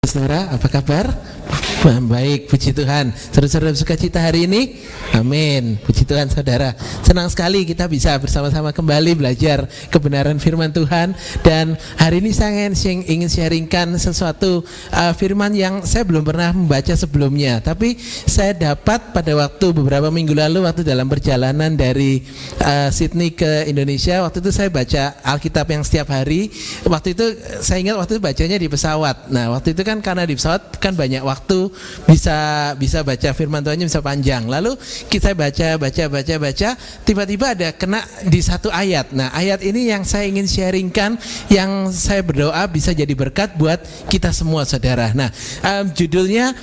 Saudara, apa kabar? Baik, puji Tuhan. Saudara-saudara sukacita hari ini? Amin. Puji Tuhan saudara. Senang sekali kita bisa bersama-sama kembali belajar kebenaran firman Tuhan. Dan hari ini saya ingin sharingkan sesuatu firman yang saya belum pernah membaca sebelumnya. Tapi saya dapat pada waktu beberapa minggu lalu, waktu dalam perjalanan dari Sydney ke Indonesia. Waktu itu saya baca Alkitab yang setiap hari. Waktu itu saya ingat waktu itu bacanya di pesawat. Nah waktu itu kan karena di pesawat kan banyak waktu, bisa baca firman Tuhannya bisa panjang. Lalu kita baca, tiba-tiba ada kena di satu ayat. Nah ayat ini yang saya ingin sharingkan, yang saya berdoa bisa jadi berkat buat kita semua saudara. Nah judulnya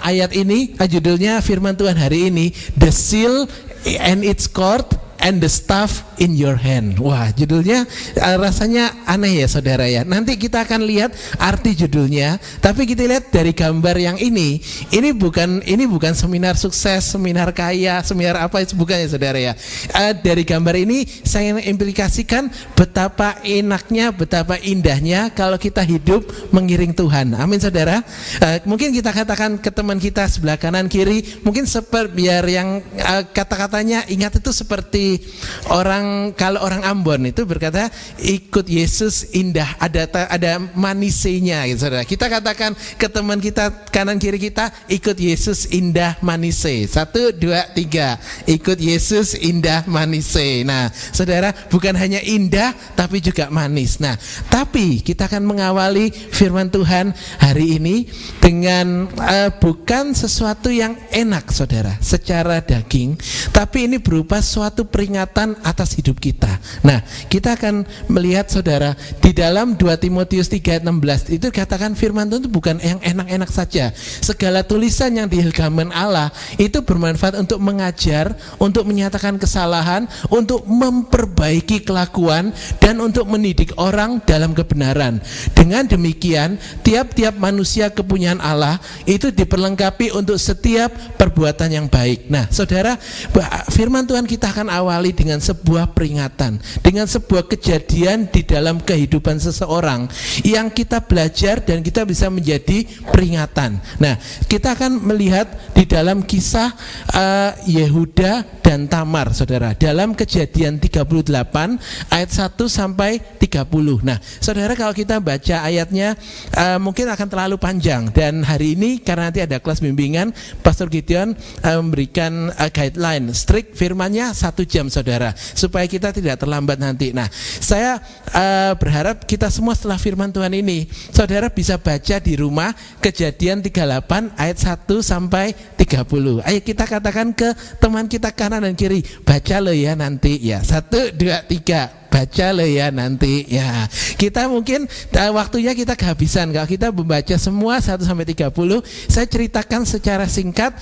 ayat ini, judulnya firman Tuhan hari ini, The Seal and its Cord and the Staff in your hand. Wah, judulnya rasanya aneh ya saudara ya. Nanti kita akan lihat arti judulnya, tapi kita lihat dari gambar yang ini bukan seminar sukses, seminar kaya, seminar apa, bukan ya saudara ya. Dari gambar ini saya implikasikan betapa enaknya, betapa indahnya kalau kita hidup mengiring Tuhan. Amin saudara. Mungkin kita katakan ke teman kita sebelah kanan kiri, mungkin biar yang kata-katanya ingat itu seperti kalau orang Ambon itu berkata ikut Yesus indah, ada manisenya gitu saudara. Kita katakan ke teman kita kanan kiri kita, ikut Yesus indah manise. 1, 2, 3, ikut Yesus indah manise. Nah saudara, bukan hanya indah tapi juga manis. Nah tapi kita akan mengawali firman Tuhan hari ini dengan bukan sesuatu yang enak saudara secara daging, tapi ini berupa suatu peringatan atas hidup kita. Nah, kita akan melihat saudara di dalam 2 Timotius 3:16 itu katakan firman Tuhan itu bukan yang enak-enak saja. Segala tulisan yang diilhamkan Allah itu bermanfaat untuk mengajar, untuk menyatakan kesalahan, untuk memperbaiki kelakuan dan untuk mendidik orang dalam kebenaran. Dengan demikian, tiap-tiap manusia kepunyaan Allah itu diperlengkapi untuk setiap perbuatan yang baik. Nah, saudara, firman Tuhan kita akan awali dengan sebuah peringatan, dengan sebuah kejadian di dalam kehidupan seseorang yang kita belajar dan kita bisa menjadi peringatan. Nah, kita akan melihat di dalam kisah Yehuda dan Tamar, saudara, dalam Kejadian 38 ayat 1 sampai 30. Nah, saudara, kalau kita baca ayatnya mungkin akan terlalu panjang, dan hari ini karena nanti ada kelas bimbingan, Pastor Gideon memberikan guideline strict firmannya 1 jam saudara, supaya kita tidak terlambat nanti. Nah, saya berharap kita semua setelah firman Tuhan ini, saudara bisa baca di rumah Kejadian 38 ayat 1 sampai 30. Ayo kita katakan ke teman kita kanan dan kiri, baca lo ya nanti ya. 1, 2, 3, baca lo ya nanti ya. Kita mungkin waktunya kita kehabisan kalau kita membaca semua 1 sampai 30. Saya ceritakan secara singkat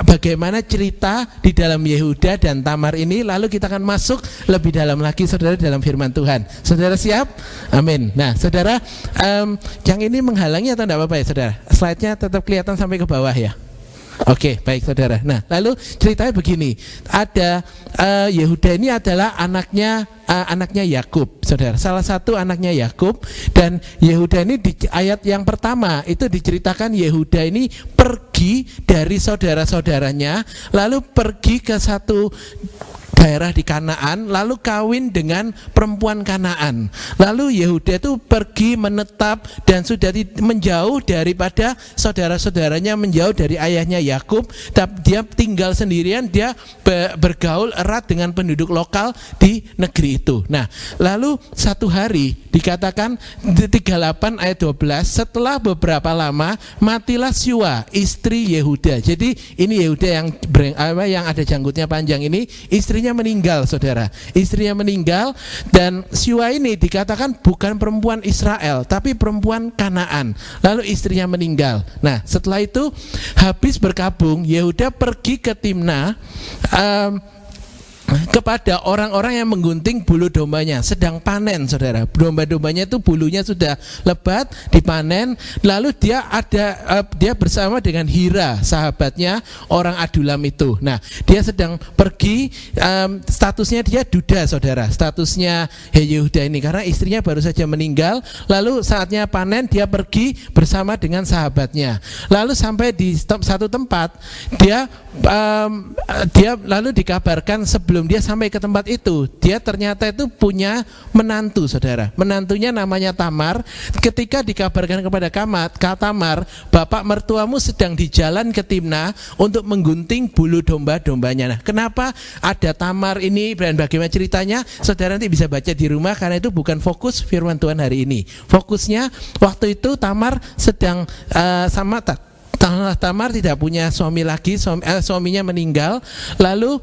bagaimana cerita di dalam Yehuda dan Tamar ini, lalu kita akan masuk lebih dalam lagi saudara dalam firman Tuhan. Saudara siap? Amin. Nah saudara, yang ini menghalangi atau tidak apa-apa ya saudara? Slide-nya tetap kelihatan sampai ke bawah ya. Oke, baik saudara. Nah, lalu ceritanya begini. Ada Yehuda ini adalah anaknya Yakub, saudara. Salah satu anaknya Yakub, dan Yehuda ini di ayat yang pertama itu diceritakan Yehuda ini pergi dari saudara-saudaranya, lalu pergi ke satu daerah di Kanaan, lalu kawin dengan perempuan Kanaan. Lalu Yehuda itu pergi menetap dan sudah menjauh daripada saudara-saudaranya, menjauh dari ayahnya Yakub. Dia tinggal sendirian, dia bergaul erat dengan penduduk lokal di negeri itu. Nah, lalu satu hari dikatakan di 38 ayat 12, setelah beberapa lama matilah Syua, istri Yehuda. Jadi ini Yehuda yang ada janggutnya panjang ini, istrinya meninggal saudara, istrinya meninggal, dan Syua ini dikatakan bukan perempuan Israel tapi perempuan Kanaan, lalu istrinya meninggal. Nah setelah itu habis berkabung, Yehuda pergi ke Timna kepada orang-orang yang menggunting bulu dombanya, sedang panen saudara. Domba-dombanya itu bulunya sudah lebat, dipanen. Lalu dia bersama dengan Hira, sahabatnya orang Adulam itu. Nah, dia sedang pergi, statusnya dia duda saudara, statusnya Yehuda ini, karena istrinya baru saja meninggal. Lalu saatnya panen, dia pergi bersama dengan sahabatnya. Lalu sampai di satu tempat, dia lalu dikabarkan sebelum dia sampai ke tempat itu, dia ternyata itu punya menantu saudara. Menantunya namanya Tamar. Ketika dikabarkan kepada Tamar, bapak mertuamu sedang di jalan ke Timna untuk menggunting bulu domba-dombanya. Nah, kenapa ada Tamar ini dan bagaimana ceritanya? Saudara nanti bisa baca di rumah, karena itu bukan fokus firman Tuhan hari ini. Fokusnya waktu itu Tamar sedang Tamar tidak punya suami lagi, suaminya meninggal. Lalu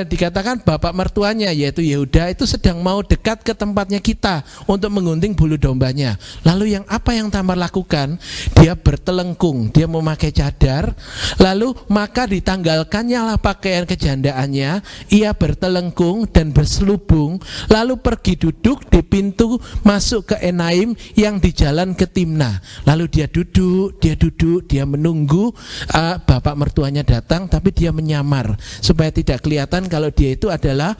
dikatakan bapak mertuanya yaitu Yehuda itu sedang mau dekat ke tempatnya kita untuk menggunting bulu dombanya. Lalu apa yang Tamar lakukan? Dia bertelengkung, dia memakai cadar. Lalu maka ditanggalkannya lah pakaian kejandaannya. Ia bertelengkung dan berselubung, lalu pergi duduk di pintu masuk ke Enaim yang di jalan ke Timna. Lalu dia duduk, dia menunggu bapak mertuanya datang, tapi dia menyamar supaya tidak kelihatan kalau dia itu adalah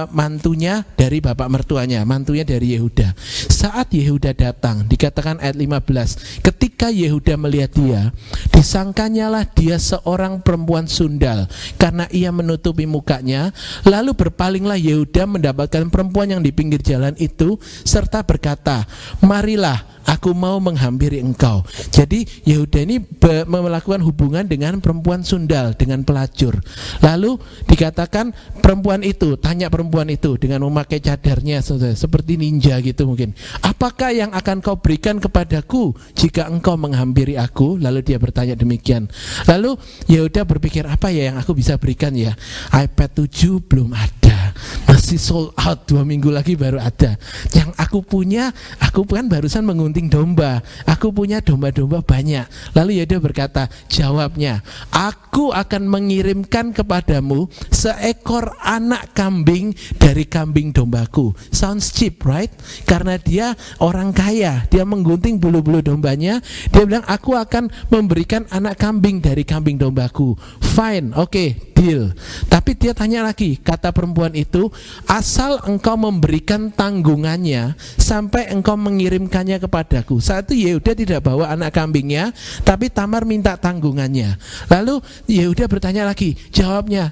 mantunya dari bapak mertuanya, mantunya dari Yehuda. Saat Yehuda datang, dikatakan ayat 15, ketika Yehuda melihat dia, disangkanyalah dia seorang perempuan sundal karena ia menutupi mukanya. Lalu berpalinglah Yehuda mendapatkan perempuan yang di pinggir jalan itu serta berkata, marilah, aku mau menghampiri engkau. Jadi Yehuda ini melakukan hubungan dengan perempuan sundal, dengan pelacur. Lalu dikatakan perempuan itu, tanya perempuan itu dengan memakai cadarnya seperti ninja gitu mungkin, apakah yang akan kau berikan kepadaku jika engkau menghampiri aku? Lalu dia bertanya demikian. Lalu Yehuda berpikir, apa ya yang aku bisa berikan ya? iPad 7 belum ada, masih sold out, 2 minggu lagi baru ada. Yang aku punya, aku kan barusan mengunting domba, aku punya domba-domba banyak. Lalu Yehuda berkata, jawabnya, aku akan mengirimkan kepadamu seekor anak kambing dari kambing dombaku. Sounds cheap, right? Karena dia orang kaya, dia menggunting bulu-bulu dombanya. Dia bilang, aku akan memberikan anak kambing dari kambing dombaku. Fine, oke, deal. Tapi dia tanya lagi, kata perempuan itu, asal engkau memberikan tanggungannya sampai engkau mengirimkannya kepadaku. Saat itu Yehuda tidak bawa anak kambingnya, tapi Tamar minta tanggungannya. Lalu Yehuda bertanya lagi,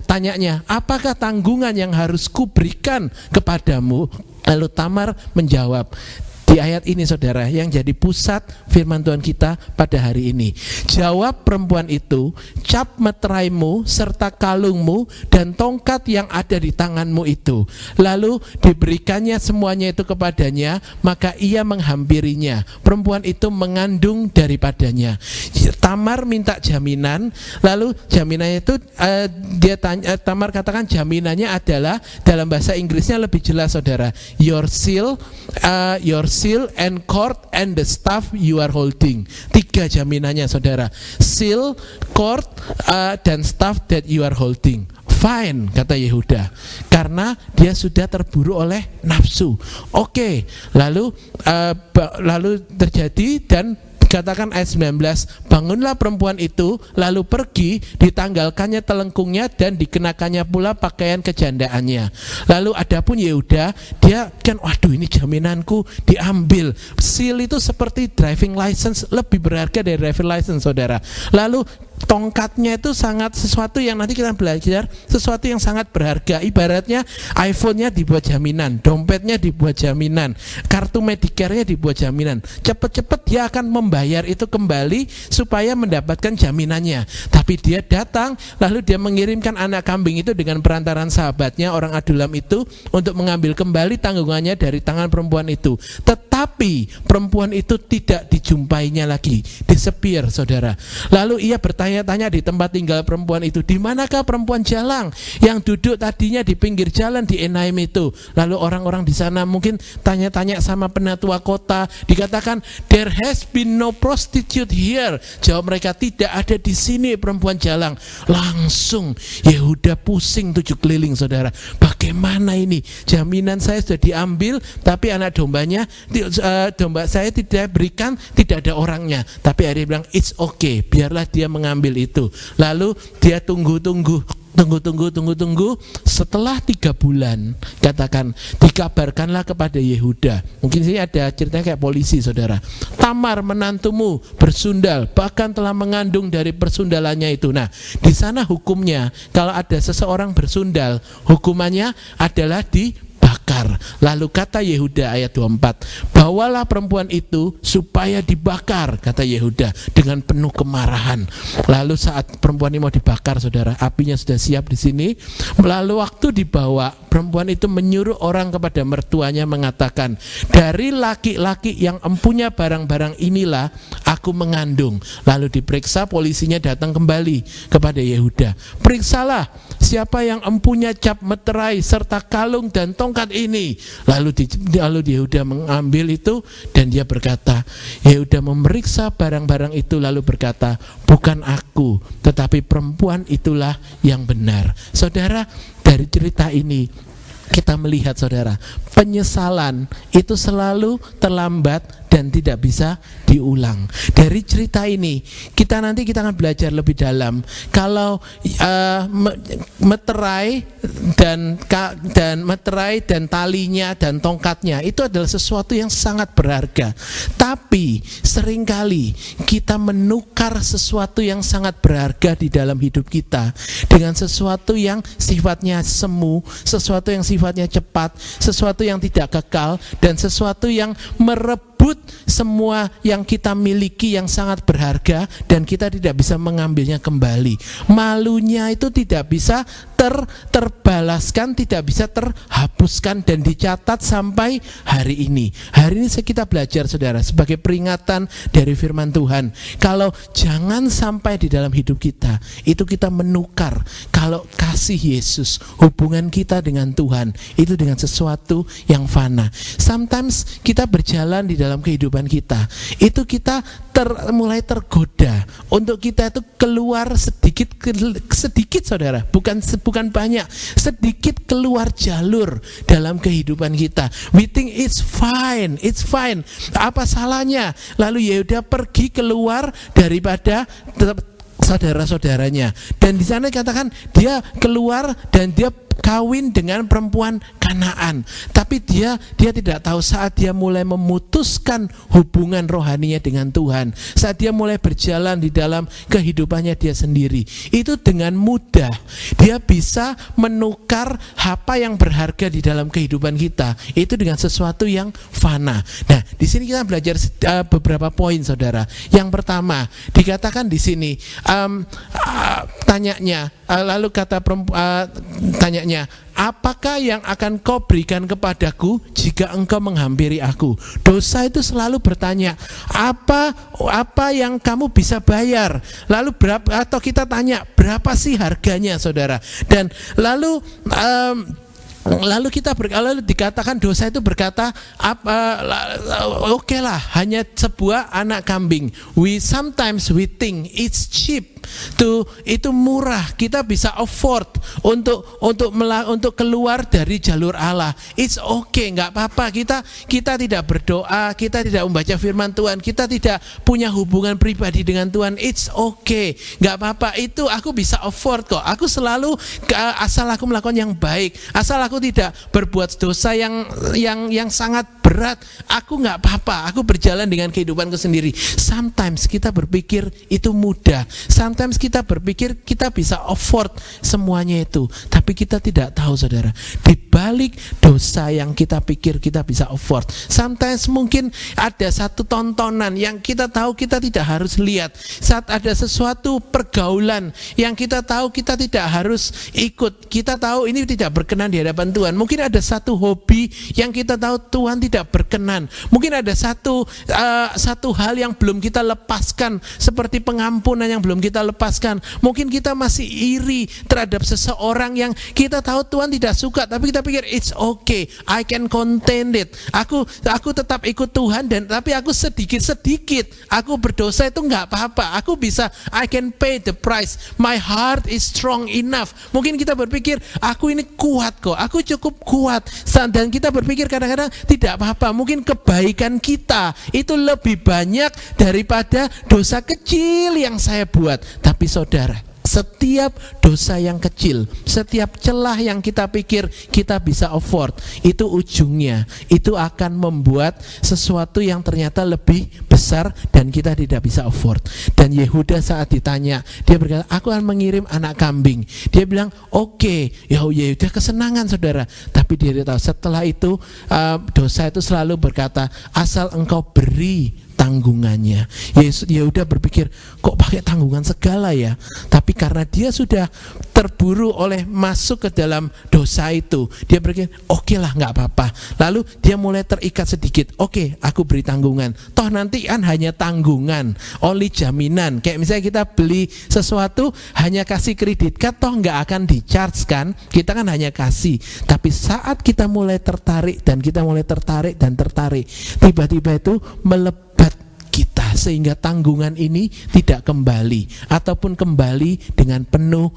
tanyanya, apakah tanggungan yang harus kuberikan kepadamu? Lalu Tamar menjawab. Di ayat ini saudara yang jadi pusat firman Tuhan kita pada hari ini. Jawab perempuan itu, cap meteraimu serta kalungmu dan tongkat yang ada di tanganmu itu. Lalu diberikannya semuanya itu kepadanya, maka ia menghampirinya. Perempuan itu mengandung daripadanya. Tamar minta jaminan, lalu jaminannya itu Tamar katakan jaminannya adalah, dalam bahasa Inggrisnya lebih jelas saudara, your seal and cord and the staff you are holding. 3 jaminannya saudara, seal, cord, dan staff that you are holding. Fine, kata Yehuda, karena dia sudah terburu oleh nafsu. Oke, lalu terjadi dan dikatakan ayat 19, bangunlah perempuan itu lalu pergi, ditanggalkannya telengkungnya dan dikenakannya pula pakaian kejandaannya. Lalu adapun Yehuda, dia kan, waduh ini jaminanku diambil. Seal itu seperti driving license, lebih berharga dari driving license saudara. Lalu tongkatnya itu sangat sesuatu yang nanti kita belajar, sesuatu yang sangat berharga. Ibaratnya iPhone-nya dibuat jaminan, dompetnya dibuat jaminan, kartu Medicare-nya dibuat jaminan. Cepat-cepat dia akan membayar itu kembali supaya mendapatkan jaminannya. Tapi dia datang, lalu dia mengirimkan anak kambing itu dengan perantaran sahabatnya orang Adulam itu untuk mengambil kembali tanggungannya dari tangan perempuan itu. Tetapi Tapi perempuan itu tidak dijumpainya lagi, disappear, saudara. Lalu ia bertanya-tanya di tempat tinggal perempuan itu, di manakah perempuan jalang yang duduk tadinya di pinggir jalan di Enaim itu? Lalu orang-orang di sana mungkin tanya-tanya sama penatua kota, dikatakan there has been no prostitute here. Jawab mereka, tidak ada di sini perempuan jalang. Langsung Yehuda pusing 7 keliling, saudara. Bagaimana ini? Jaminan saya sudah diambil, tapi anak dombanya, domba saya tidak berikan, tidak ada orangnya. Tapi akhirnya bilang it's okay, biarlah dia mengambil itu. Lalu dia tunggu. Setelah 3 bulan, katakan, dikabarkanlah kepada Yehuda. Mungkin sini ada ceritanya kayak polisi, saudara. Tamar menantumu bersundal, bahkan telah mengandung dari persundalannya itu. Nah, di sana hukumnya, kalau ada seseorang bersundal, hukumannya adalah dibakar. Lalu kata Yehuda ayat 24, bawalah perempuan itu supaya dibakar, kata Yehuda dengan penuh kemarahan. Lalu saat perempuan ini mau dibakar, saudara, apinya sudah siap di sini. Lalu waktu dibawa, perempuan itu menyuruh orang kepada mertuanya mengatakan, dari laki-laki yang empunya barang-barang inilah aku mengandung. Lalu diperiksa, polisinya datang kembali kepada Yehuda, periksalah siapa yang empunya cap meterai serta kalung dan tongkat ini. Lalu Yehuda mengambil itu dan dia berkata, Yehuda memeriksa barang-barang itu lalu berkata, bukan aku, tetapi perempuan itulah yang benar. Saudara, dari cerita ini kita melihat, saudara, penyesalan itu selalu terlambat dan tidak bisa diulang. Dari cerita ini kita akan belajar lebih dalam. Kalau meterai dan talinya dan tongkatnya itu adalah sesuatu yang sangat berharga. Tapi seringkali kita menukar sesuatu yang sangat berharga di dalam hidup kita dengan sesuatu yang sifatnya semu, sesuatu yang sifatnya cepat, sesuatu yang tidak kekal, dan sesuatu yang merebut semua yang kita miliki yang sangat berharga, dan kita tidak bisa mengambilnya kembali. Malunya itu tidak bisa terbalaskan, tidak bisa terhapuskan dan dicatat sampai hari ini. Hari ini kita belajar, saudara, sebagai peringatan dari firman Tuhan, kalau jangan sampai di dalam hidup kita itu kita menukar kalau kasih Yesus, hubungan kita dengan Tuhan itu dengan sesuatu yang fana. Sometimes kita berjalan di dalam kehidupan kita, itu kita mulai tergoda untuk kita itu keluar sedikit, saudara, bukan banyak, sedikit keluar jalur dalam kehidupan kita. We think it's fine. Apa salahnya? Lalu Yehuda pergi keluar daripada saudara-saudaranya, dan di sana dikatakan dia keluar dan dia kawin dengan perempuan Kanaan. Tapi dia tidak tahu saat dia mulai memutuskan hubungan rohaninya dengan Tuhan, saat dia mulai berjalan di dalam kehidupannya dia sendiri, itu dengan mudah dia bisa menukar apa yang berharga di dalam kehidupan kita itu dengan sesuatu yang fana. Nah, di sini kita belajar beberapa poin, saudara. Yang pertama dikatakan di sini, lalu kata tanyanya, apakah yang akan kau berikan kepadaku jika engkau menghampiri aku? Dosa itu selalu bertanya, apa yang kamu bisa bayar? Lalu berapa, atau kita tanya, berapa sih harganya, saudara? Dan lalu dikatakan dosa itu berkata, oke lah, hanya sebuah anak kambing. Sometimes we think it's cheap, itu murah, kita bisa afford untuk keluar dari jalur Allah. It's okay, nggak apa-apa. Kita tidak berdoa, kita tidak membaca firman Tuhan, kita tidak punya hubungan pribadi dengan Tuhan. It's okay, nggak apa-apa. Itu aku bisa afford kok. Aku selalu asal aku melakukan yang baik, asal aku tidak berbuat dosa yang sangat berat, aku nggak apa-apa. Aku berjalan dengan kehidupanku sendiri. Sometimes kita berpikir itu mudah. Sometimes kita berpikir kita bisa afford semuanya itu, tapi kita tidak tahu, saudara, di balik dosa yang kita pikir kita bisa afford, sometimes mungkin ada satu tontonan yang kita tahu kita tidak harus lihat. Saat ada sesuatu pergaulan yang kita tahu kita tidak harus ikut, kita tahu ini tidak berkenan di hadapan Tuhan. Mungkin ada satu hobi yang kita tahu Tuhan tidak tidak berkenan. Mungkin ada satu hal yang belum kita lepaskan, seperti pengampunan yang belum kita lepaskan. Mungkin kita masih iri terhadap seseorang yang kita tahu Tuhan tidak suka, tapi kita pikir it's okay, I can contain it. Aku tetap ikut Tuhan, dan tapi aku sedikit aku berdosa itu nggak apa-apa. Aku bisa, I can pay the price. My heart is strong enough. Mungkin kita berpikir aku ini kuat kok, aku cukup kuat, dan kita berpikir kadang-kadang tidak apa-apa. Mungkin kebaikan kita itu lebih banyak daripada dosa kecil yang saya buat. Tapi saudara, setiap dosa yang kecil, setiap celah yang kita pikir kita bisa afford, itu ujungnya itu akan membuat sesuatu yang ternyata lebih besar dan kita tidak bisa afford. Dan Yehuda saat ditanya, dia berkata, aku akan mengirim anak kambing. Dia bilang, oke, ya Yehuda kesenangan saudara. Tapi dia tahu setelah itu dosa itu selalu berkata, asal engkau beri tanggungannya. Yehuda berpikir, kok pakai tanggungan segala ya? Tapi karena dia sudah terburu oleh masuk ke dalam dosa itu, dia berpikir, oke lah, nggak apa-apa. Lalu dia mulai terikat sedikit. Oke, aku beri tanggungan. Toh nanti kan hanya tanggungan, only jaminan. Kayak misalnya kita beli sesuatu hanya kasih kredit card, toh nggak akan di-charge kan? Kita kan hanya kasih. Tapi saat kita mulai tertarik dan tertarik, tiba-tiba itu melebat kita, sehingga tanggungan ini tidak kembali, ataupun kembali dengan penuh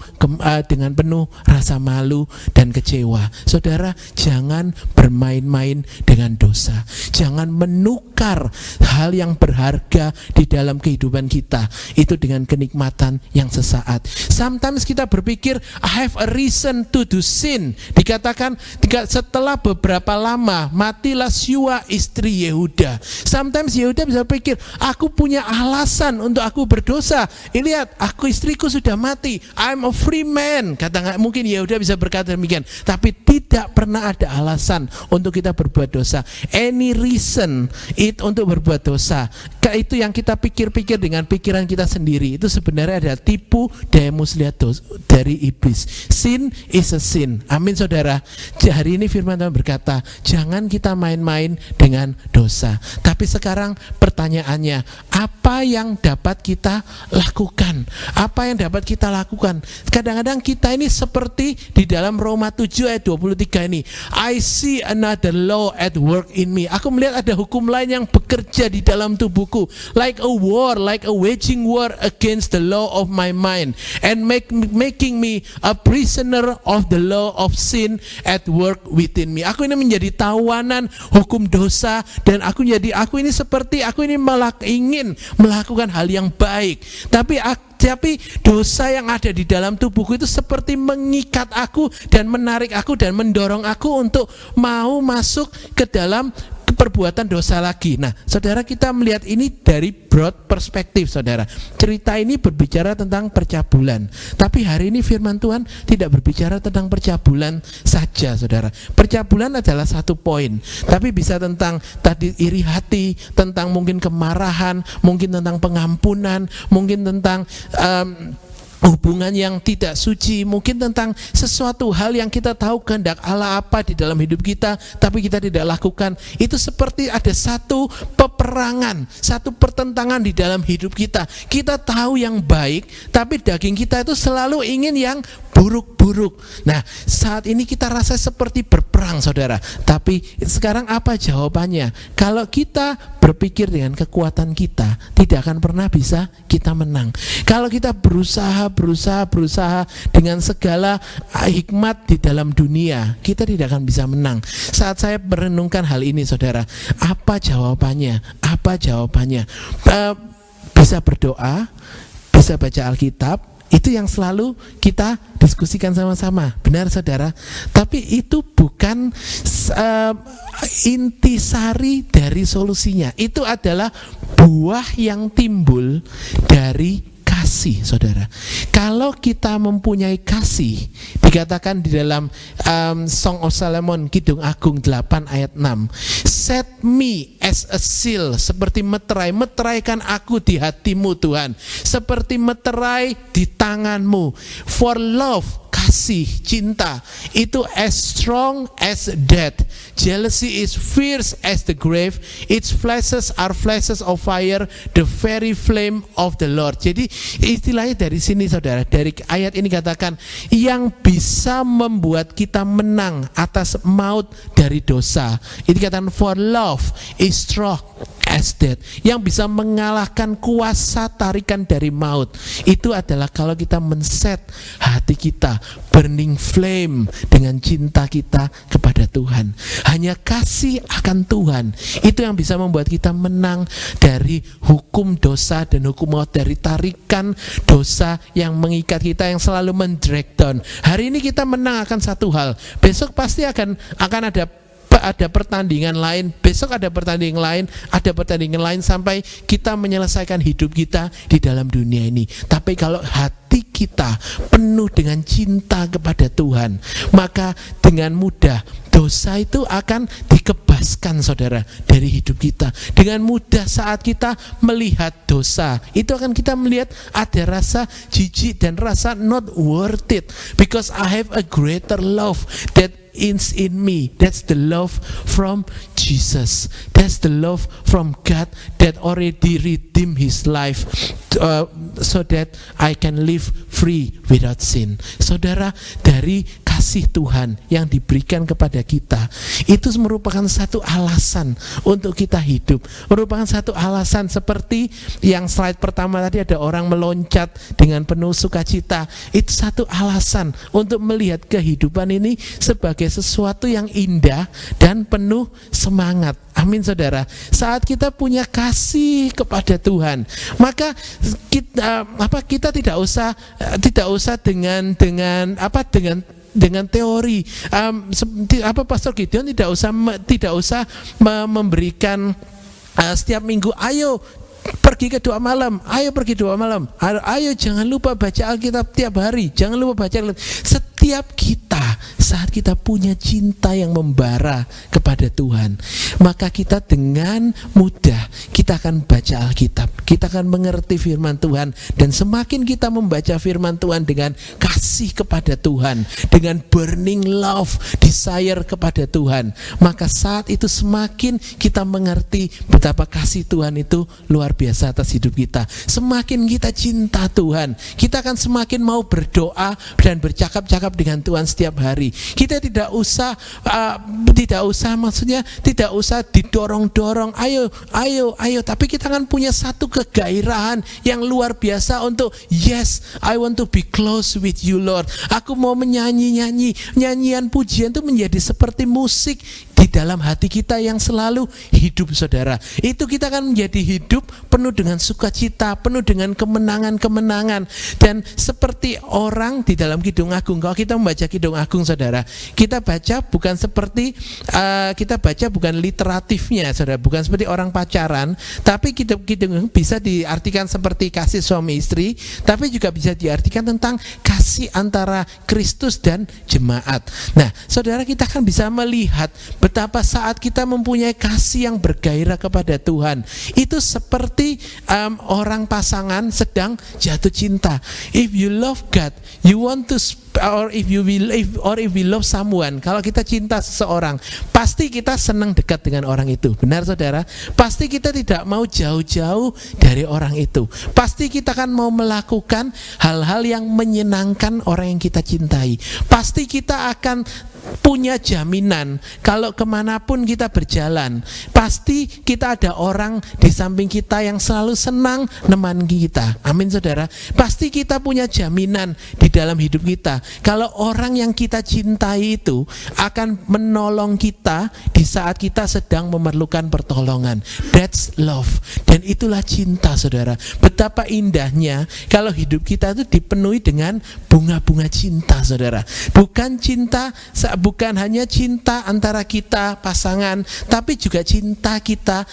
rasa malu dan kecewa. Saudara, jangan bermain-main dengan dosa. Jangan menukar hal yang berharga di dalam kehidupan kita itu dengan kenikmatan yang sesaat. Sometimes kita berpikir, I have a reason to do sin. Dikatakan setelah beberapa lama matilah Syua istri Yehuda. Sometimes Yehuda bisa berpikir, aku punya alasan untuk aku berdosa. Lihat, istriku sudah mati. I'm a free man. Mungkin Yehuda bisa berkata demikian. Tapi tidak pernah ada alasan untuk kita berbuat dosa. Any reason untuk berbuat dosa, itu yang kita pikir-pikir dengan pikiran kita sendiri, itu sebenarnya adalah tipu daya muslihat dari iblis. Sin is a sin. Amin saudara. Hari ini firman Tuhan berkata, jangan kita main-main dengan dosa. Tapi sekarang pertanyaannya, apa yang dapat kita lakukan? Apa yang dapat kita lakukan? Kadang-kadang kita ini seperti di dalam Roma 7 ayat 23 ini. I see another law at work in me. Aku melihat ada hukum lain yang bekerja di dalam tubuhku. Like a war, like a waging war against the law of my mind. And making me a prisoner of the law of sin at work within me. Aku ini menjadi tawanan hukum dosa, dan aku ini seperti aku ini malah ingin melakukan hal yang baik, tapi dosa yang ada di dalam tubuhku itu seperti mengikat aku dan menarik aku dan mendorong aku untuk mau masuk ke dalam perbuatan dosa lagi. Nah, saudara, kita melihat ini dari broad perspektif, saudara. Cerita ini berbicara tentang percabulan, tapi hari ini firman Tuhan tidak berbicara tentang percabulan saja, saudara. Percabulan adalah satu poin, tapi bisa tentang tadi iri hati, tentang mungkin kemarahan, mungkin tentang pengampunan, mungkin tentang hubungan yang tidak suci, mungkin tentang sesuatu hal yang kita tahu kehendak Allah apa di dalam hidup kita, tapi kita tidak lakukan. Itu seperti ada satu peperangan, satu pertentangan di dalam hidup kita. Kita tahu yang baik, tapi daging kita itu selalu ingin yang buruk-buruk. Nah, saat ini kita rasa seperti berperang, saudara. Tapi sekarang apa jawabannya? Kalau kita berpikir dengan kekuatan kita, tidak akan pernah bisa kita menang. Kalau kita berusaha dengan segala hikmat di dalam dunia, kita tidak akan bisa menang. Saat saya merenungkan hal ini, saudara, apa jawabannya? Bisa berdoa, bisa baca Alkitab. Itu yang selalu kita diskusikan sama-sama, benar saudara? Tapi itu bukan intisari dari solusinya. Itu adalah buah yang timbul dari kasih, saudara. Kalau kita mempunyai kasih, dikatakan di dalam Song of Solomon, Kidung Agung 8 ayat 6, set me as a seal, seperti meterai, meteraikan aku di hatimu Tuhan, seperti meterai di tanganmu. For love, kasih, cinta itu as strong as death. Jealousy is fierce as the grave. Its flashes are flashes of fire, the very flame of the Lord. Jadi istilahnya dari sini saudara, dari ayat ini katakan yang bisa membuat kita menang atas maut dari dosa. Ini katakan for love is strong as death. Yang bisa mengalahkan kuasa tarikan dari maut itu adalah kalau kita men-set hati kita burning flame dengan cinta kita kepada Tuhan. Hanya kasih akan Tuhan itu yang bisa membuat kita menang dari hukum dosa dan hukum maut, dari tarikan dosa yang mengikat kita, yang selalu men-drag down. Hari ini kita menang akan satu hal, besok pasti akan ada pertandingan lain, besok ada pertandingan lain sampai kita menyelesaikan hidup kita di dalam dunia ini. Tapi kalau hati kita penuh dengan cinta kepada Tuhan, maka dengan mudah dosa itu akan dikebaskan saudara dari hidup kita. Dengan mudah saat kita melihat dosa, itu akan kita melihat ada rasa jijik dan rasa not worth it, because I have a greater love that is in me. That's the love from Jesus. That's the love from God that already redeemed his life so that I can live free without sin. Saudara, dari kasih Tuhan yang diberikan kepada kita itu merupakan satu alasan untuk kita hidup, merupakan satu alasan seperti yang slide pertama tadi, ada orang meloncat dengan penuh sukacita. Itu satu alasan untuk melihat kehidupan ini sebagai sesuatu yang indah dan penuh semangat. Amin saudara. Saat kita punya kasih kepada Tuhan, maka kita tidak usah dengan teori. Pastor Gideon tidak usah memberikan setiap minggu, ayo pergi ke doa malam, ayo jangan lupa baca Alkitab tiap hari, jangan lupa baca Alkitab. Setiap kita, saat kita punya cinta yang membara kepada Tuhan, maka kita dengan mudah kita akan baca Alkitab, kita akan mengerti firman Tuhan. Dan semakin kita membaca firman Tuhan dengan kasih kepada Tuhan, dengan burning love, desire kepada Tuhan, maka saat itu semakin kita mengerti betapa kasih Tuhan itu luar biasa atas hidup kita. Semakin kita cinta Tuhan, kita akan semakin mau berdoa dan bercakap-cakap dengan Tuhan setiap hari. Kita tidak usah didorong-dorong, ayo, tapi kita akan punya satu kegairahan yang luar biasa untuk yes, I want to be close with you Lord. Aku mau nyanyian pujian itu menjadi seperti musik di dalam hati kita yang selalu hidup saudara. Itu kita akan menjadi hidup penuh dengan sukacita, penuh dengan kemenangan. Dan seperti orang di dalam Kidung Agung, kalau kita membaca Kidung Agung saudara, kita baca bukan literatifnya saudara, bukan seperti orang pacaran, tapi Kidung bisa diartikan seperti kasih suami istri, tapi juga bisa diartikan tentang kasih antara Kristus dan jemaat. Nah saudara, kita akan bisa melihat betapa saat kita mempunyai kasih yang bergairah kepada Tuhan, itu seperti orang pasangan sedang jatuh cinta. If you love God, you want to if we love someone, kalau kita cinta seseorang, pasti kita senang dekat dengan orang itu. Benar saudara? Pasti kita tidak mau jauh-jauh dari orang itu. Pasti kita akan mau melakukan hal-hal yang menyenangkan orang yang kita cintai. Pasti kita akan punya jaminan kalau kemanapun kita berjalan, pasti kita ada orang di samping kita yang selalu senang nemani kita. Amin saudara. Pasti kita punya jaminan di dalam hidup kita kalau orang yang kita cintai itu akan menolong kita di saat kita sedang memerlukan pertolongan. That's love. Dan itulah cinta saudara. Betapa indahnya kalau hidup kita itu dipenuhi dengan bunga-bunga cinta saudara. Bukan hanya cinta antara kita pasangan, tapi juga cinta kita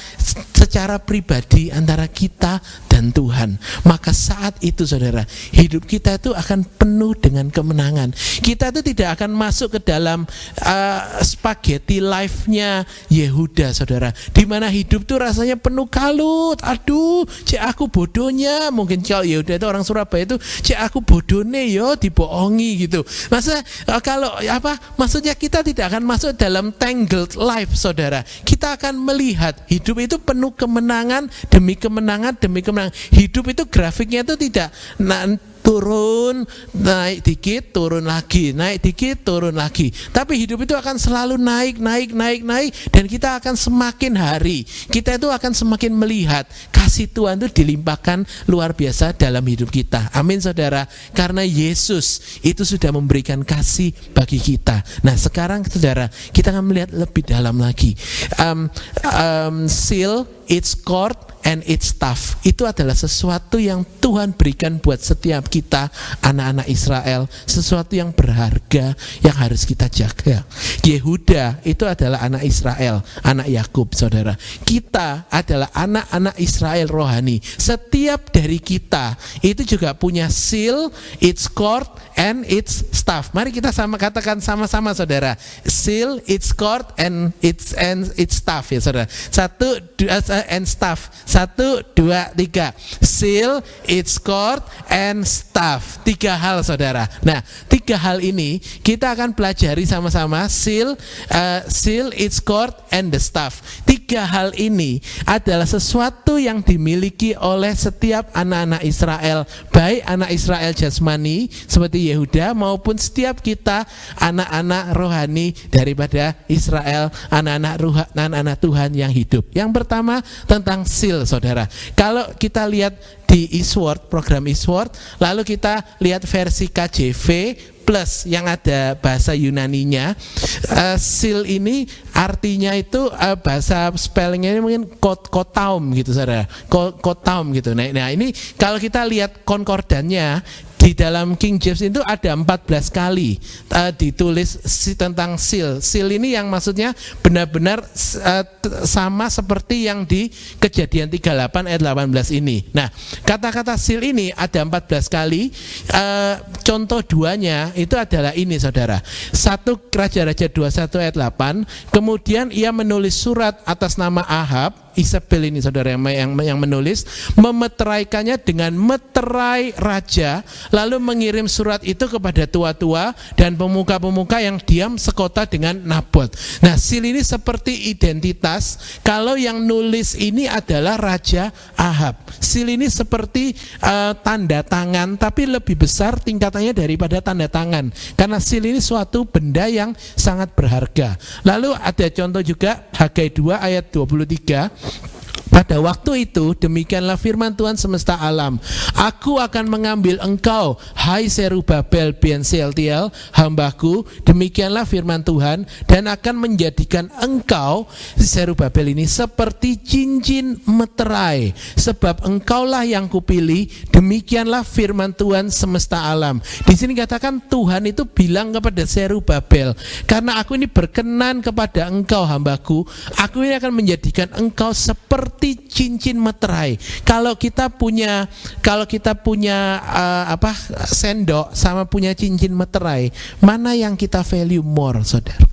secara pribadi antara kita dan Tuhan. Maka saat itu saudara, hidup kita itu akan penuh dengan kemenangan. Kita itu tidak akan masuk ke dalam spaghetti life-nya Yehuda saudara, di mana hidup tuh rasanya penuh kalut. Aduh, cek aku bodohnya. Mungkin kalau Yehuda itu orang Surabaya itu, cek aku bodohnya yo, dibohongi gitu. Maksudnya kita tidak akan masuk dalam tangled life saudara. Kita akan melihat hidup itu penuh kemenangan demi kemenangan demi kemenangan. Hidup itu grafiknya itu tidak turun, naik dikit, turun lagi, naik dikit, turun lagi. Tapi hidup itu akan selalu naik, dan kita akan semakin hari, kita itu akan semakin melihat kasih Tuhan itu dilimpahkan luar biasa dalam hidup kita. Amin saudara, karena Yesus itu sudah memberikan kasih bagi kita. Nah sekarang saudara, kita akan melihat lebih dalam lagi. Seal, its cord, and its staff, itu adalah sesuatu yang Tuhan berikan buat setiap kita, anak-anak Israel, sesuatu yang berharga yang harus kita jaga. Yehuda itu adalah anak Israel, anak Yakub saudara. Kita adalah anak-anak Israel rohani. Setiap dari kita itu juga punya seal, its cord, and its staff. Mari kita katakan sama-sama saudara. Seal, its cord, and its staff ya saudara. And staff. 1, 2, 3. Seal, its cord, and staff. 3 hal saudara. Nah 3 hal ini kita akan pelajari sama-sama. Seal, its cord, and the staff. 3 hal ini adalah sesuatu yang dimiliki oleh setiap anak-anak Israel, baik anak Israel jasmani seperti Yehuda maupun setiap kita anak-anak rohani daripada Israel, anak-anak Tuhan yang hidup. Yang pertama tentang seal saudara. Kalau kita lihat di Eastward, program Eastward, lalu kita lihat versi KJV plus yang ada bahasa Yunaninya, seal ini artinya itu bahasa spellingnya ini mungkin kotaum gitu saudara, kotaum gitu. Nah ini kalau kita lihat konkordannya di dalam King James itu ada 14 kali ditulis tentang seal. Seal ini yang maksudnya benar-benar sama seperti yang di Kejadian 38 ayat 18 ini. Nah, kata-kata seal ini ada 14 kali. Contoh duanya itu adalah ini saudara. 1 Raja-Raja 21 ayat 8. Kemudian ia menulis surat atas nama Ahab, Isabel ini saudara yang menulis, memeteraikannya dengan meterai raja, lalu mengirim surat itu kepada tua-tua dan pemuka-pemuka yang diam sekota dengan Nabot. Nah seal ini seperti identitas. Kalau yang nulis ini adalah Raja Ahab. Seal ini seperti tanda tangan, tapi lebih besar tingkatannya daripada tanda tangan, karena seal ini suatu benda yang sangat berharga. Lalu ada contoh juga Hagai 2 ayat 23. Pada waktu itu demikianlah firman Tuhan semesta alam, aku akan mengambil engkau, hai Serubabel bin Sealtiel, hambaku, demikianlah firman Tuhan, dan akan menjadikan engkau, Serubabel ini, seperti cincin meterai, sebab engkaulah yang kupilih, demikianlah firman Tuhan semesta alam. Di sini katakan Tuhan itu bilang kepada Serubabel, karena aku ini berkenan kepada engkau hambaku, aku ini akan menjadikan engkau seperti cincin meterai. Kalau kita punya sendok sama punya cincin meterai, mana yang kita value more saudara?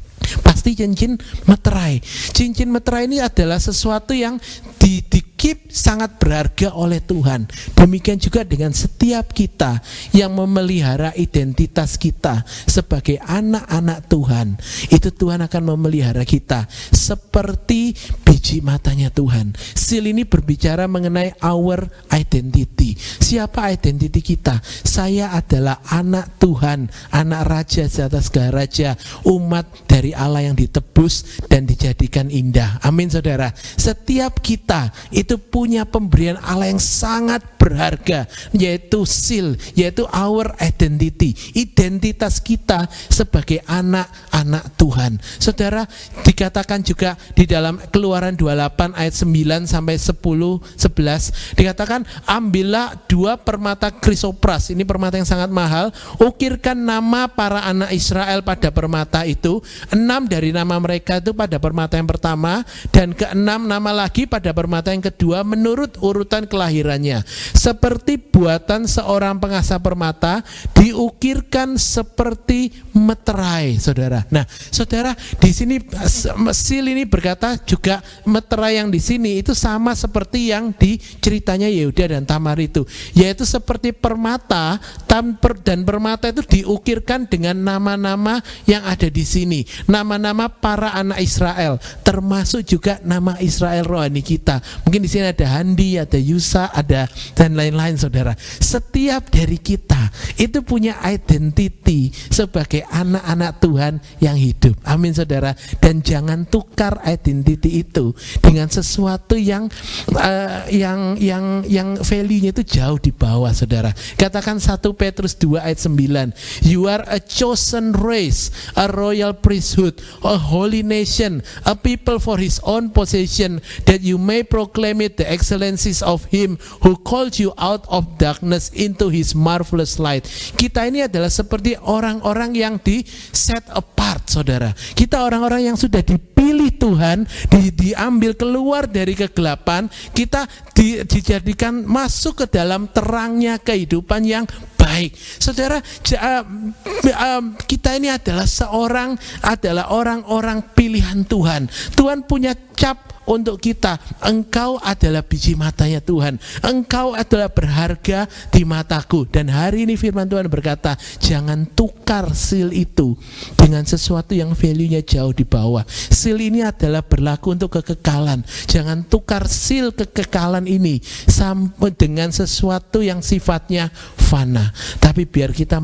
Pasti cincin meterai. Cincin meterai ini adalah sesuatu yang dikip sangat berharga oleh Tuhan. Demikian juga dengan setiap kita yang memelihara identitas kita sebagai anak-anak Tuhan. Itu Tuhan akan memelihara kita seperti biji matanya Tuhan. Seal ini berbicara mengenai our identity. Siapa identity kita? Saya adalah anak Tuhan, anak raja di atas segala raja, umat dari Allah yang ditebus dan dijadikan indah. Amin saudara. Setiap kita itu punya pemberian Allah yang sangat berharga, yaitu seal, yaitu our identity, identitas kita sebagai anak-anak Tuhan. Saudara, dikatakan juga di dalam Keluaran 28 ayat 9 sampai 10-11 dikatakan, ambillah 2 permata krisopras, ini permata yang sangat mahal, ukirkan nama para anak Israel pada permata itu, 6 dari nama mereka itu pada permata yang pertama, dan ke-6 nama lagi pada permata yang kedua menurut urutan kelahirannya. Seperti buatan seorang pengasah permata, diukirkan seperti meterai, saudara. Nah, saudara, di sini seal ini berkata juga meterai yang di sini itu sama seperti yang di ceritanya Yehuda dan Tamar itu, yaitu seperti permata, dan permata itu diukirkan dengan nama-nama yang ada di sini, nama-nama para anak Israel, termasuk juga nama Israel rohani kita. Mungkin di sini ada Handi, ada Yusa, ada dan lain-lain, saudara. Setiap dari kita itu punya identity sebagai anak-anak Tuhan yang hidup. Amin, saudara. Dan jangan tukar identity itu dengan sesuatu yang value-nya itu jauh di bawah, saudara. Katakan 1 Petrus 2 ayat 9. You are a chosen race, a royal priesthood, a holy nation, a people for his own possession, that you may proclaim it the excellencies of him who called you out of darkness into his marvelous light. Kita ini adalah seperti orang-orang yang di set apart, saudara. Kita orang-orang yang sudah dipilih Tuhan, diambil keluar dari kegelapan, kita dijadikan masuk ke dalam terangnya kehidupan yang baik. Saudara, kita ini adalah orang-orang pilihan Tuhan. Tuhan punya cap untuk kita. Engkau adalah biji matanya Tuhan. Engkau adalah berharga di mataku. Dan hari ini firman Tuhan berkata, jangan tukar seal itu dengan sesuatu yang value-nya jauh di bawah. Seal ini adalah berlaku untuk kekekalan. Jangan tukar seal kekekalan ini sampai dengan sesuatu yang sifatnya fana. Tapi biar kita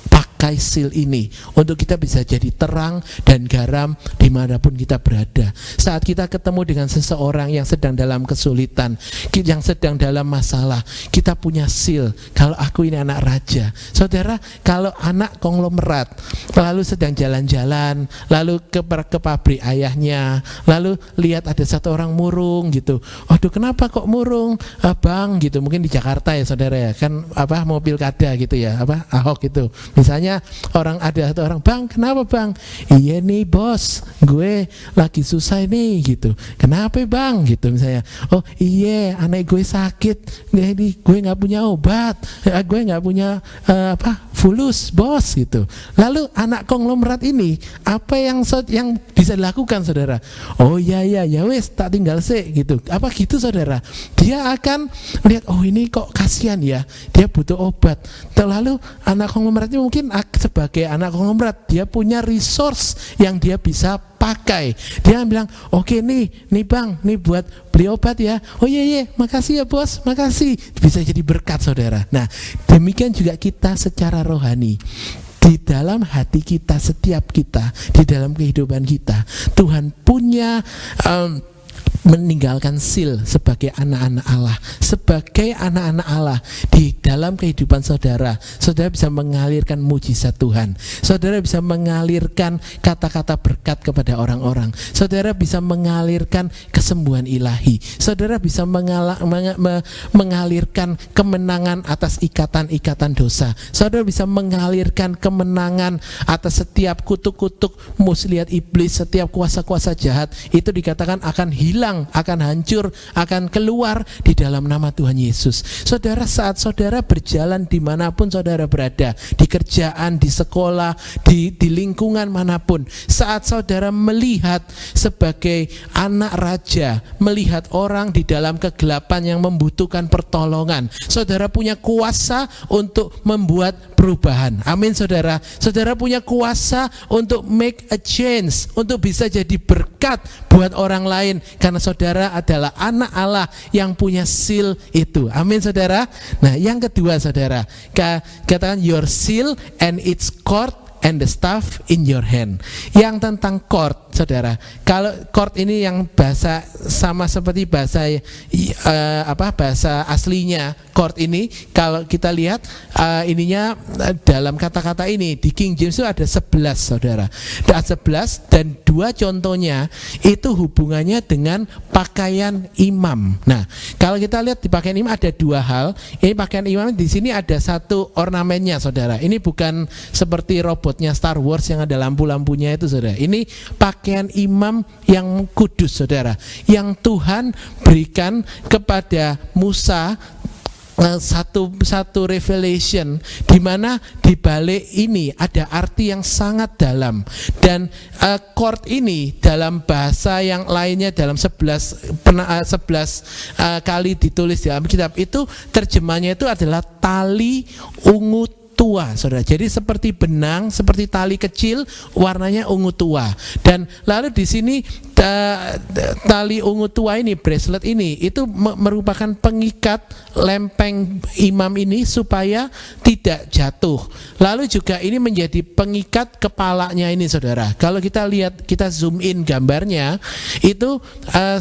pakai seal ini untuk kita bisa jadi terang dan garam dimanapun kita berada. Saat kita ketemu dengan seseorang yang sedang dalam kesulitan, yang sedang dalam masalah, kita punya seal. Kalau aku ini anak raja, saudara, kalau anak konglomerat lalu sedang jalan-jalan, lalu ke pabrik ayahnya, lalu lihat ada satu orang murung gitu. Aduh, kenapa kok murung, bang gitu. Mungkin di Jakarta ya, saudara ya, kan mau pilkada gitu ya, Ahok gitu. Misalnya ada satu orang, bang, kenapa bang? Iya nih bos, gue lagi susah nih gitu. Kenapa bang? Gitu misalnya. Oh iya, anak gue sakit, gue nggak punya obat, gue nggak punya fulus bos gitu. Lalu anak konglomerat ini apa yang bisa dilakukan, saudara? Oh ya wes, tak tinggal sih gitu. Apa gitu, saudara? Dia akan lihat, oh ini kok kasihan ya, dia butuh obat. Lalu anak konglomerat ini mungkin sebagai anak konglomerat, dia punya resource yang dia bisa pakai. Dia bilang, oke nih bang, nih buat beli obat ya. Oh iya, makasih ya bos, makasih. Bisa jadi berkat, saudara. Nah, demikian juga kita secara rohani. Di dalam hati kita, setiap kita, di dalam kehidupan kita, Tuhan punya meninggalkan seal sebagai anak-anak Allah. Sebagai anak-anak Allah, di dalam kehidupan saudara bisa mengalirkan mujizat Tuhan. Saudara bisa mengalirkan kata-kata berkat kepada orang-orang. Saudara bisa mengalirkan kesembuhan ilahi. Saudara bisa mengalirkan kemenangan atas ikatan-ikatan dosa. Saudara bisa mengalirkan kemenangan atas setiap kutuk-kutuk muslihat iblis, setiap kuasa-kuasa jahat. Itu dikatakan akan hilang, akan hancur, akan keluar di dalam nama Tuhan Yesus. Saudara, saat saudara berjalan dimanapun saudara berada, di kerjaan, di sekolah, di lingkungan manapun, saat saudara melihat sebagai anak raja, melihat orang di dalam kegelapan yang membutuhkan pertolongan, saudara punya kuasa untuk membuat perubahan. Amin, saudara. Saudara punya kuasa untuk make a change, untuk bisa jadi berkat buat orang lain, karena saudara adalah anak Allah yang punya seal itu. Amin, saudara. Nah, yang kedua, saudara, katakan your seal and its cord and the staff in your hand. Yang tentang cord, saudara. Kalau court ini yang bahasa sama seperti bahasa bahasa aslinya court ini, kalau kita lihat ininya dalam kata-kata ini di King James itu ada 11 saudara. Ada 11 dan dua contohnya itu hubungannya dengan pakaian imam. Nah, kalau kita lihat di pakaian imam ada dua hal. Ini pakaian imam di sini ada satu ornamennya saudara. Ini bukan seperti robotnya Star Wars yang ada lampu-lampunya itu saudara. Ini pakaian imam yang kudus saudara, yang Tuhan berikan kepada Musa, satu revelation di mana di balik ini ada arti yang sangat dalam. Dan court ini dalam bahasa yang lainnya dalam 11 kali ditulis di dalam kitab itu terjemahnya itu adalah tali ungu tua saudara. Jadi seperti benang, seperti tali kecil, warnanya ungu tua. Dan lalu di sini tali ungu tua ini, bracelet ini, itu merupakan pengikat lempeng imam ini supaya tidak jatuh. Lalu juga ini menjadi pengikat kepalanya ini saudara. Kalau kita lihat, kita zoom in gambarnya, itu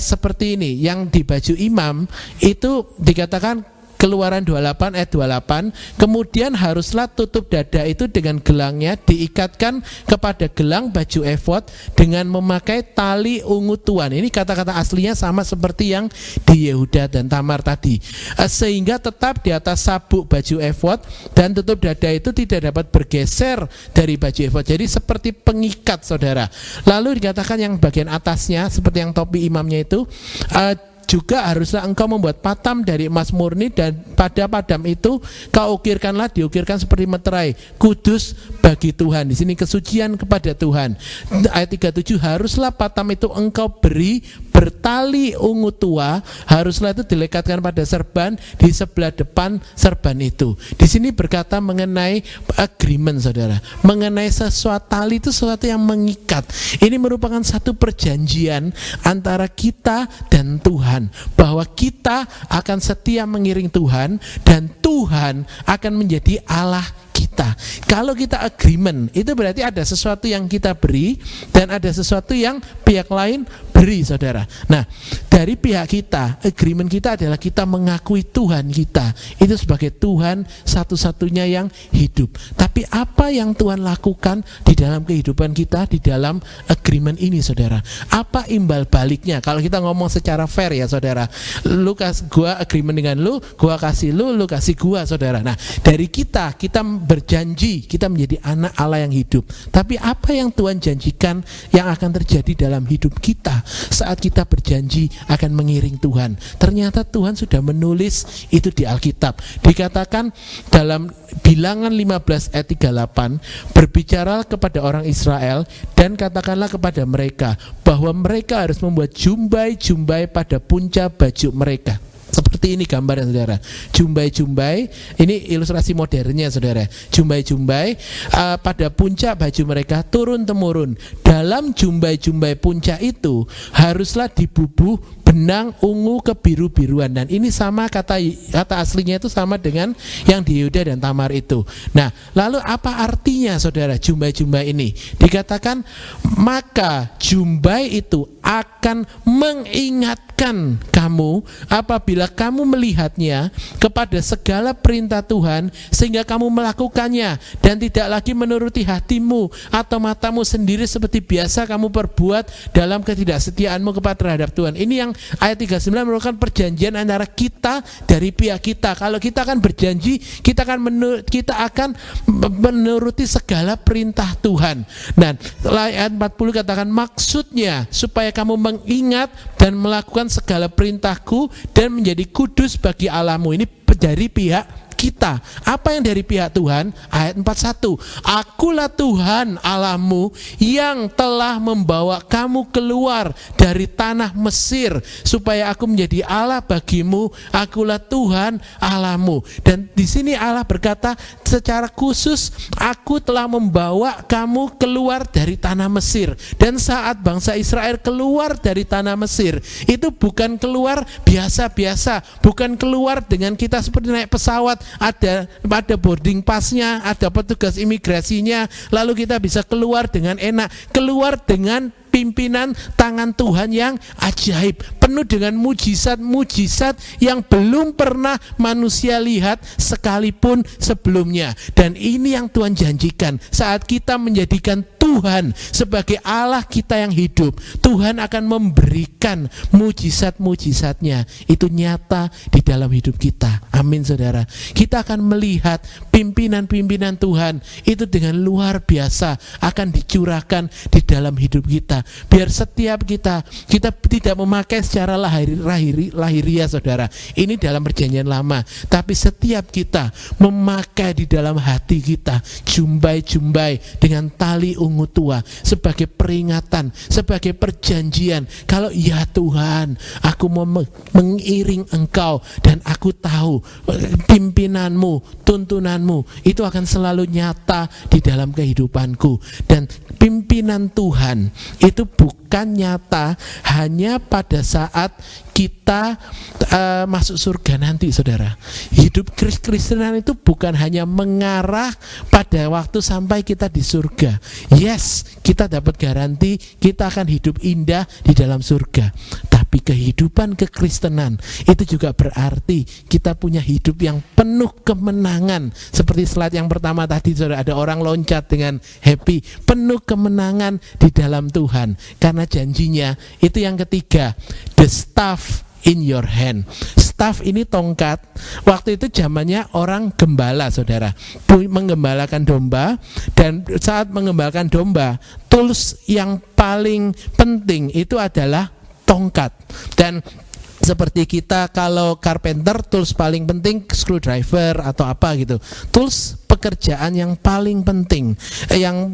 seperti ini. Yang di baju imam itu dikatakan Keluaran 28 ayat 28, kemudian haruslah tutup dada itu dengan gelangnya diikatkan kepada gelang baju efod dengan memakai tali ungu tuan. Ini kata-kata aslinya sama seperti yang di Yehuda dan Tamar tadi. Sehingga tetap di atas sabuk baju efod dan tutup dada itu tidak dapat bergeser dari baju efod. Jadi seperti pengikat saudara. Lalu dikatakan yang bagian atasnya seperti yang topi imamnya itu, juga haruslah engkau membuat patam dari emas murni dan pada padam itu kau ukirkanlah, diukirkan seperti meterai, kudus bagi Tuhan. Di sini kesucian kepada Tuhan. Ayat 37, haruslah patam itu engkau beri bertali ungu tua, haruslah itu dilekatkan pada serban di sebelah depan serban itu. Di sini berkata mengenai agreement saudara, mengenai sesuatu tali itu sesuatu yang mengikat. Ini merupakan satu perjanjian antara kita dan Tuhan, bahwa kita akan setia mengiring Tuhan dan Tuhan akan menjadi Allah kita. Kalau kita agreement, itu berarti ada sesuatu yang kita beri dan ada sesuatu yang pihak lain beri saudara. Nah, dari pihak kita, agreement kita adalah kita mengakui Tuhan kita itu sebagai Tuhan satu-satunya yang hidup. Tapi apa yang Tuhan lakukan di dalam kehidupan kita di dalam agreement ini saudara? Apa imbal baliknya? Kalau kita ngomong secara fair ya saudara, gua agreement dengan lu, gua kasih lu kasih gua saudara. Nah, dari kita berjanji kita menjadi anak Allah yang hidup. Tapi apa yang Tuhan janjikan yang akan terjadi dalam hidup kita saat kita berjanji akan mengiring Tuhan? Ternyata Tuhan sudah menulis itu di Alkitab. Dikatakan dalam Bilangan 15 ayat 38, berbicaralah kepada orang Israel dan katakanlah kepada mereka bahwa mereka harus membuat jumbai-jumbai pada punca baju mereka. Seperti ini gambarnya saudara, jumbai-jumbai, ini ilustrasi modernnya saudara. Jumbai-jumbai pada puncak baju mereka turun-temurun. Dalam jumbai-jumbai puncak itu haruslah dibubuh benang ungu kebiru-biruan. Dan ini sama kata aslinya itu sama dengan yang di Yehuda dan Tamar itu. Nah, lalu apa artinya saudara jumbai-jumbai ini? Dikatakan maka jumbai itu akan mengingatkan kamu apabila kamu melihatnya kepada segala perintah Tuhan sehingga kamu melakukannya dan tidak lagi menuruti hatimu atau matamu sendiri seperti biasa kamu perbuat dalam ketidaksetiaanmu kepada terhadap Tuhan. Ini yang ayat 39 merupakan perjanjian antara kita dari pihak kita. Kalau kita akan berjanji, kita akan menuruti segala perintah Tuhan. Dan ayat 40 katakan maksudnya supaya kamu mengingat dan melakukan segala perintahku dan menjadi kudus bagi Allahmu. Ini dari pihak kita. Apa yang dari pihak Tuhan? Ayat 41, akulah Tuhan Allahmu yang telah membawa kamu keluar dari tanah Mesir supaya aku menjadi Allah bagimu. Akulah Tuhan Allahmu. Dan di sini Allah berkata secara khusus, aku telah membawa kamu keluar dari tanah Mesir. Dan saat bangsa Israel keluar dari tanah Mesir, itu bukan keluar biasa-biasa, bukan keluar dengan kita seperti naik pesawat, ada boarding passnya, ada petugas imigrasinya, lalu kita bisa keluar dengan enak, keluar dengan pimpinan tangan Tuhan yang ajaib, penuh dengan mujizat-mujizat yang belum pernah manusia lihat sekalipun sebelumnya. Dan ini yang Tuhan janjikan, saat kita menjadikan Tuhan sebagai Allah kita yang hidup, Tuhan akan memberikan mujizat-mujizatnya itu nyata di dalam hidup kita. Amin saudara. Kita akan melihat pimpinan-pimpinan Tuhan itu dengan luar biasa akan dicurahkan di dalam hidup kita. Biar setiap kita tidak memakai secara lahiriah saudara, ini dalam perjanjian lama, tapi setiap kita memakai di dalam hati kita jumbai-jumbai dengan tali ungu tua sebagai peringatan, sebagai perjanjian. Kalau ya Tuhan, aku mau mengiring Engkau dan aku tahu pimpinanmu, tuntunanmu itu akan selalu nyata di dalam kehidupanku. Dan pimpinan Tuhan itu bukan nyata hanya pada saat kita masuk surga nanti saudara. Hidup Kristenan itu bukan hanya mengarah pada waktu sampai kita di surga. Yes, kita dapat garansi kita akan hidup indah di dalam surga. Tapi kehidupan kekristenan itu juga berarti kita punya hidup yang penuh kemenangan. Seperti slide yang pertama tadi saudara, ada orang loncat dengan happy, penuh kemenangan di dalam Tuhan. Karena janjinya itu yang ketiga, the staff in your hand. Staff ini tongkat. Waktu itu zamannya orang gembala saudara, menggembalakan domba. Dan saat menggembalakan domba, tools yang paling penting itu adalah tongkat. Dan seperti kita kalau carpenter, tools paling penting screwdriver atau apa gitu. Tools pekerjaan yang paling penting, yang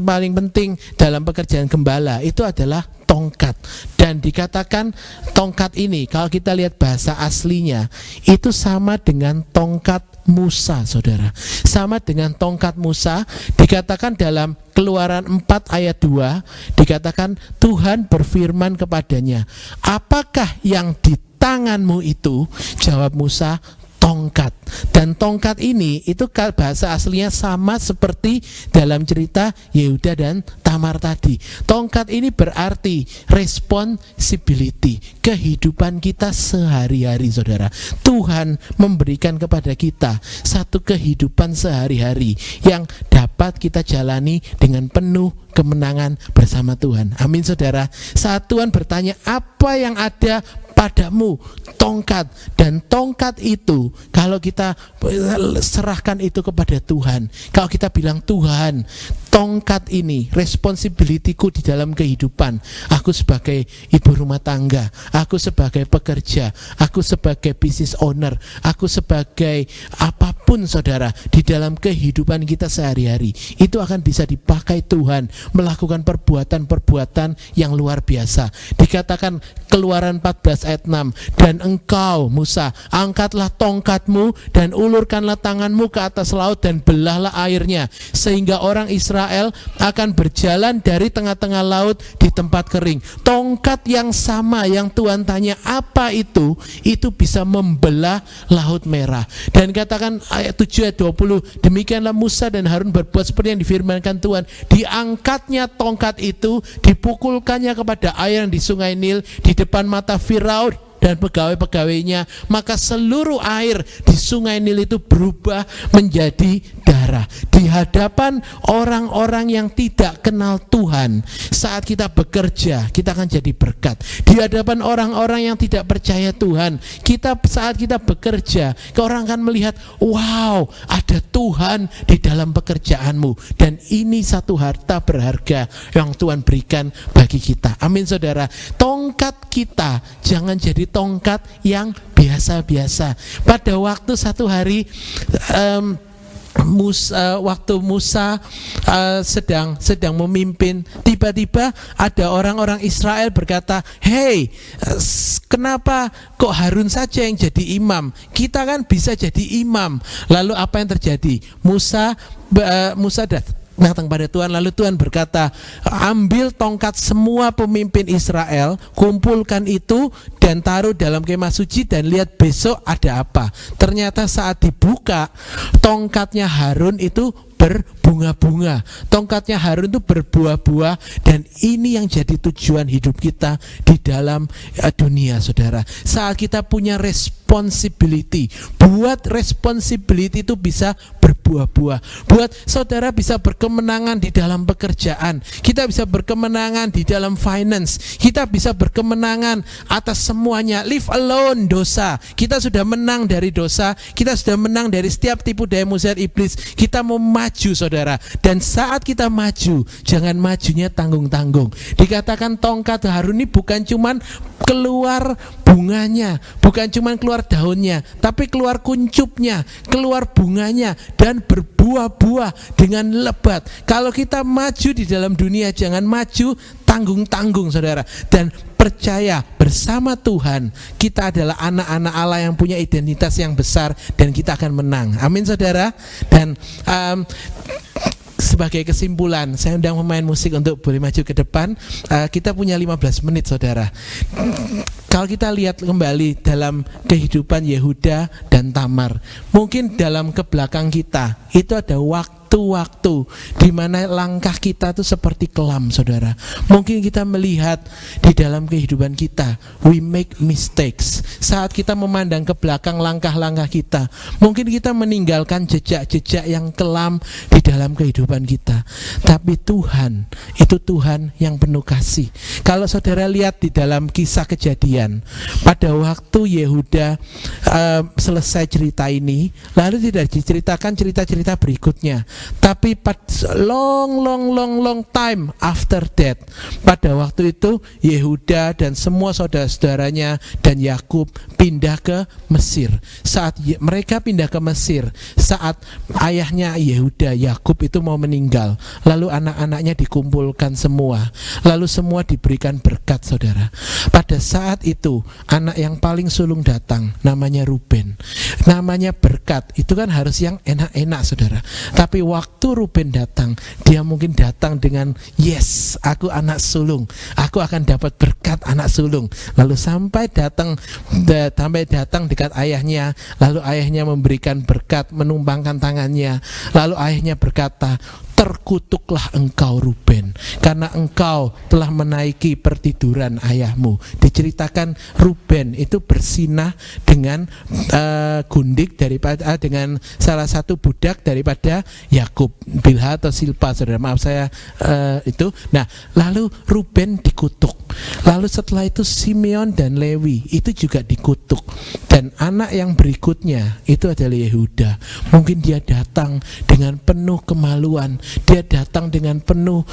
paling penting dalam pekerjaan gembala itu adalah tongkat. Dan dikatakan tongkat ini, kalau kita lihat bahasa aslinya, itu sama dengan tongkat Musa saudara. Sama dengan tongkat Musa. Dikatakan dalam Keluaran 4 ayat 2, dikatakan Tuhan berfirman kepadanya, apakah yang di tanganmu itu? Jawab Musa, tongkat. Dan tongkat ini itu bahasa aslinya sama seperti dalam cerita Yehuda dan Tamar tadi. Tongkat ini berarti responsibility, kehidupan kita sehari-hari saudara. Tuhan memberikan kepada kita satu kehidupan sehari-hari yang dapat kita jalani dengan penuh kemenangan bersama Tuhan. Amin saudara. Saat Tuhan bertanya apa yang ada padamu, tongkat. Dan tongkat itu kalau kita serahkan itu kepada Tuhan, kalau kita bilang Tuhan, tongkat ini responsibility-ku di dalam kehidupan, aku sebagai ibu rumah tangga, aku sebagai pekerja, aku sebagai business owner, aku sebagai apapun saudara, di dalam kehidupan kita sehari-hari, itu akan bisa dipakai Tuhan melakukan perbuatan-perbuatan yang luar biasa. Dikatakan Keluaran 14 ayat 6, dan engkau Musa, angkatlah tongkatmu dan ulurkanlah tanganmu ke atas laut dan belahlah airnya, sehingga orang Israel akan berjalan dari tengah-tengah laut di tempat kering. Tongkat yang sama yang Tuhan tanya apa itu bisa membelah laut merah. Dan katakan ayat 7 ayat 20, demikianlah Musa dan Harun berbuat seperti yang difirmankan Tuhan. Diangkatnya tongkat itu, dipukulkannya kepada air yang di sungai Nil di depan mata Firaun dan pegawai-pegawainya, maka seluruh air di sungai Nil itu berubah menjadi darah. Di hadapan orang-orang yang tidak kenal Tuhan, saat kita bekerja, kita akan jadi berkat. Di hadapan orang-orang yang tidak percaya Tuhan, saat kita bekerja, orang akan melihat, wow, ada Tuhan di dalam pekerjaanmu. Dan ini satu harta berharga yang Tuhan berikan bagi kita. Amin saudara. Tongkat kita jangan jadi tongkat yang biasa-biasa. Pada waktu satu hari waktu Musa sedang memimpin, tiba-tiba ada orang-orang Israel berkata, hey, kenapa kok Harun saja yang jadi imam? Kita kan bisa jadi imam. Lalu apa yang terjadi? Musa datang pada Tuhan, lalu Tuhan berkata, ambil tongkat semua pemimpin Israel, kumpulkan itu dan taruh dalam kemah suci dan lihat besok ada apa. Ternyata saat dibuka, tongkatnya Harun itu berbunga-bunga. Tongkatnya Harun itu berbuah-buah, dan ini yang jadi tujuan hidup kita di dalam dunia, saudara. Saat kita punya responsibility, buat responsibility itu bisa berbuah-buah. Buat saudara bisa berkemenangan di dalam pekerjaan, kita bisa berkemenangan di dalam finance, kita bisa berkemenangan atas semuanya. Leave alone dosa. Kita sudah menang dari dosa, kita sudah menang dari setiap tipu daya muslihat iblis. Kita mau maju, saudara. Dan saat kita maju, jangan majunya tanggung-tanggung. Dikatakan tongkat Harun ini bukan cuman keluar bunganya, bukan cuman keluar daunnya, tapi keluar kuncupnya, keluar bunganya, dan berbuah-buah dengan lebat. Kalau kita maju di dalam dunia, jangan maju tanggung-tanggung, saudara. Dan percaya bersama Tuhan, kita adalah anak-anak Allah yang punya identitas yang besar, dan kita akan menang. Amin, saudara. Dan sebagai kesimpulan, saya undang pemain musik untuk boleh maju ke depan. Kita punya 15 menit, saudara. Kalau kita lihat kembali dalam kehidupan Yehuda dan Tamar, mungkin dalam kebelakang kita itu ada waktu di mana langkah kita itu seperti kelam, saudara. Mungkin kita melihat di dalam kehidupan kita, we make mistakes. Saat kita memandang ke belakang langkah-langkah kita, mungkin kita meninggalkan jejak-jejak yang kelam di dalam kehidupan kita. Tapi Tuhan, itu Tuhan yang penuh kasih. Kalau saudara lihat di dalam kisah Kejadian, pada waktu Yehuda selesai cerita ini, lalu tidak diceritakan cerita-cerita berikutnya. Tapi long time after that, pada waktu itu Yehuda dan semua saudara-saudaranya dan Yakub pindah ke Mesir. Saat mereka pindah ke Mesir, saat ayahnya Yehuda, Yakub itu mau meninggal, lalu anak-anaknya dikumpulkan semua, lalu semua diberikan berkat, saudara. Pada saat itu anak yang paling sulung datang, namanya Ruben. Namanya berkat, itu kan harus yang enak-enak, saudara. Tapi waktu Ruben datang, dia mungkin datang dengan yes, aku anak sulung, aku akan dapat berkat anak sulung. Lalu sampai datang dekat ayahnya, lalu ayahnya memberikan berkat, menumpangkan tangannya, lalu ayahnya berkata, terkutuklah engkau Ruben, karena engkau telah menaiki pertiduran ayahmu. Diceritakan Ruben itu bersinah dengan gundik daripada dengan salah satu budak daripada Yakub, Bilha atau Silpa, saudara. Maaf saya itu. Nah, lalu Ruben dikutuk. Lalu setelah itu Simeon dan Lewi itu juga dikutuk. Dan anak yang berikutnya itu adalah Yehuda. Mungkin dia datang dengan penuh kemaluan, dia datang dengan penuh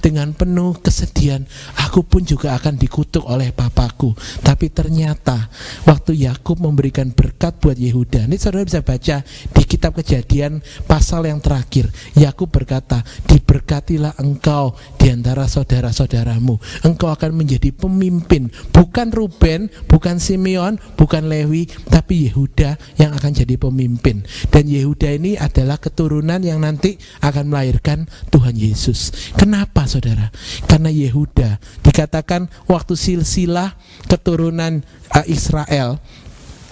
dengan penuh kesedihan. Aku pun juga akan dikutuk oleh papaku. Tapi ternyata waktu Yakub memberikan berkat buat Yehuda, ini saudara bisa baca di kitab Kejadian pasal yang terakhir. Yakub berkata, diberkatilah engkau di antara saudara-saudaramu, engkau akan menjadi pemimpin. Bukan Ruben, bukan Simeon, bukan Lewi, tapi Yehuda yang akan jadi pemimpin. Dan Yehuda ini adalah keturunan yang nanti akan melahirkan Tuhan Yesus. Kenapa, saudara? Karena Yehuda dikatakan waktu silsilah keturunan Israel,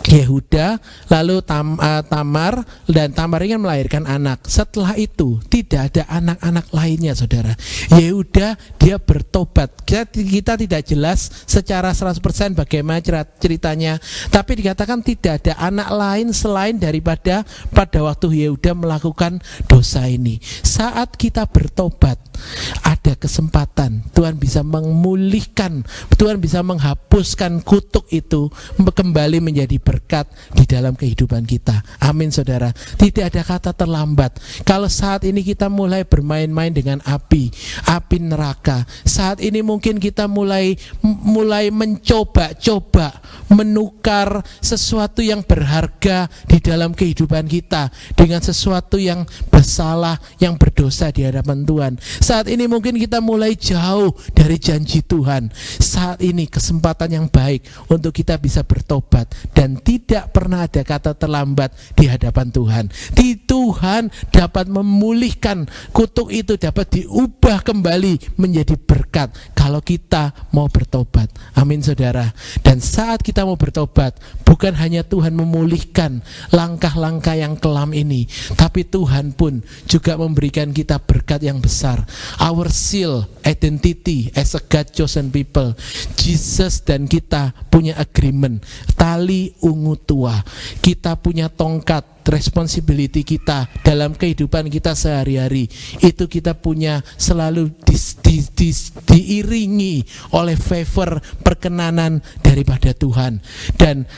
Yehuda, lalu Tamar, dan Tamar ini melahirkan anak. Setelah itu tidak ada anak-anak lainnya, saudara. Yehuda dia bertobat. Kita tidak jelas secara 100% bagaimana ceritanya, tapi dikatakan tidak ada anak lain selain daripada pada waktu Yehuda melakukan dosa ini. Saat kita bertobat, ada kesempatan Tuhan bisa memulihkan, Tuhan bisa menghapuskan kutuk itu, kembali menjadi berkat di dalam kehidupan kita. Amin, saudara. Tidak ada kata terlambat. Kalau saat ini kita mulai bermain-main dengan api neraka, saat ini mungkin kita mulai mencoba menukar sesuatu yang berharga di dalam kehidupan kita dengan sesuatu yang bersalah, yang berdosa di hadapan Tuhan. Saat ini mungkin kita mulai jauh dari janji Tuhan. Saat ini kesempatan yang baik untuk kita bisa bertobat, dan tidak pernah ada kata terlambat di hadapan Tuhan. Tuhan dapat memulihkan kutuk itu, dapat diubah kembali menjadi berkat kalau kita mau bertobat. Amin saudara. Dan saat kita mau bertobat, bukan hanya Tuhan memulihkan langkah-langkah yang kelam ini, tapi Tuhan pun juga memberikan kita berkat yang besar. Our seal, identity as a God chosen people. Jesus dan kita punya agreement, tali ungu tua. Kita punya tongkat, responsibility kita dalam kehidupan kita sehari-hari. Itu kita punya selalu diiringi oleh favor, perkenanan daripada Tuhan. Dan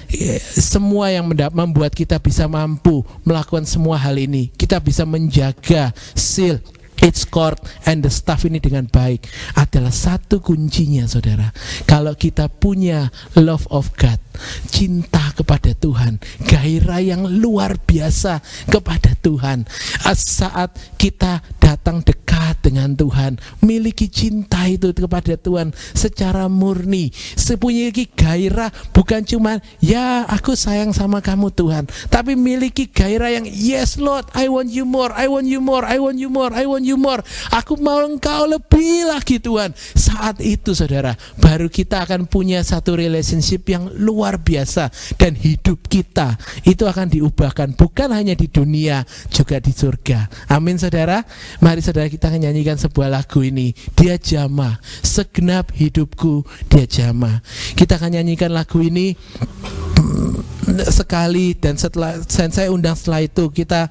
semua yang membuat kita bisa mampu melakukan semua hal ini, kita bisa menjaga seal, its cord and the staff ini dengan baik, adalah satu kuncinya saudara. Kalau kita punya love of God, cinta kepada Tuhan, gairah yang luar biasa kepada Tuhan, saat kita datang dekat dengan Tuhan, miliki cinta itu kepada Tuhan secara murni, memiliki gairah, bukan cuma ya aku sayang sama kamu Tuhan, tapi miliki gairah yang yes Lord, I want you more, I want you more, I want you more, I want you more, aku mau engkau lebih lagi Tuhan. Saat itu saudara, baru kita akan punya satu relationship yang luar biasa, dan hidup kita itu akan diubahkan, bukan hanya di dunia, juga di surga. Amin saudara. Mari saudara kita akan nyanyikan sebuah lagu ini, Dia Jamah, segenap hidupku Dia jamah. Kita akan nyanyikan lagu ini sekali, dan setelah saya undang, setelah itu kita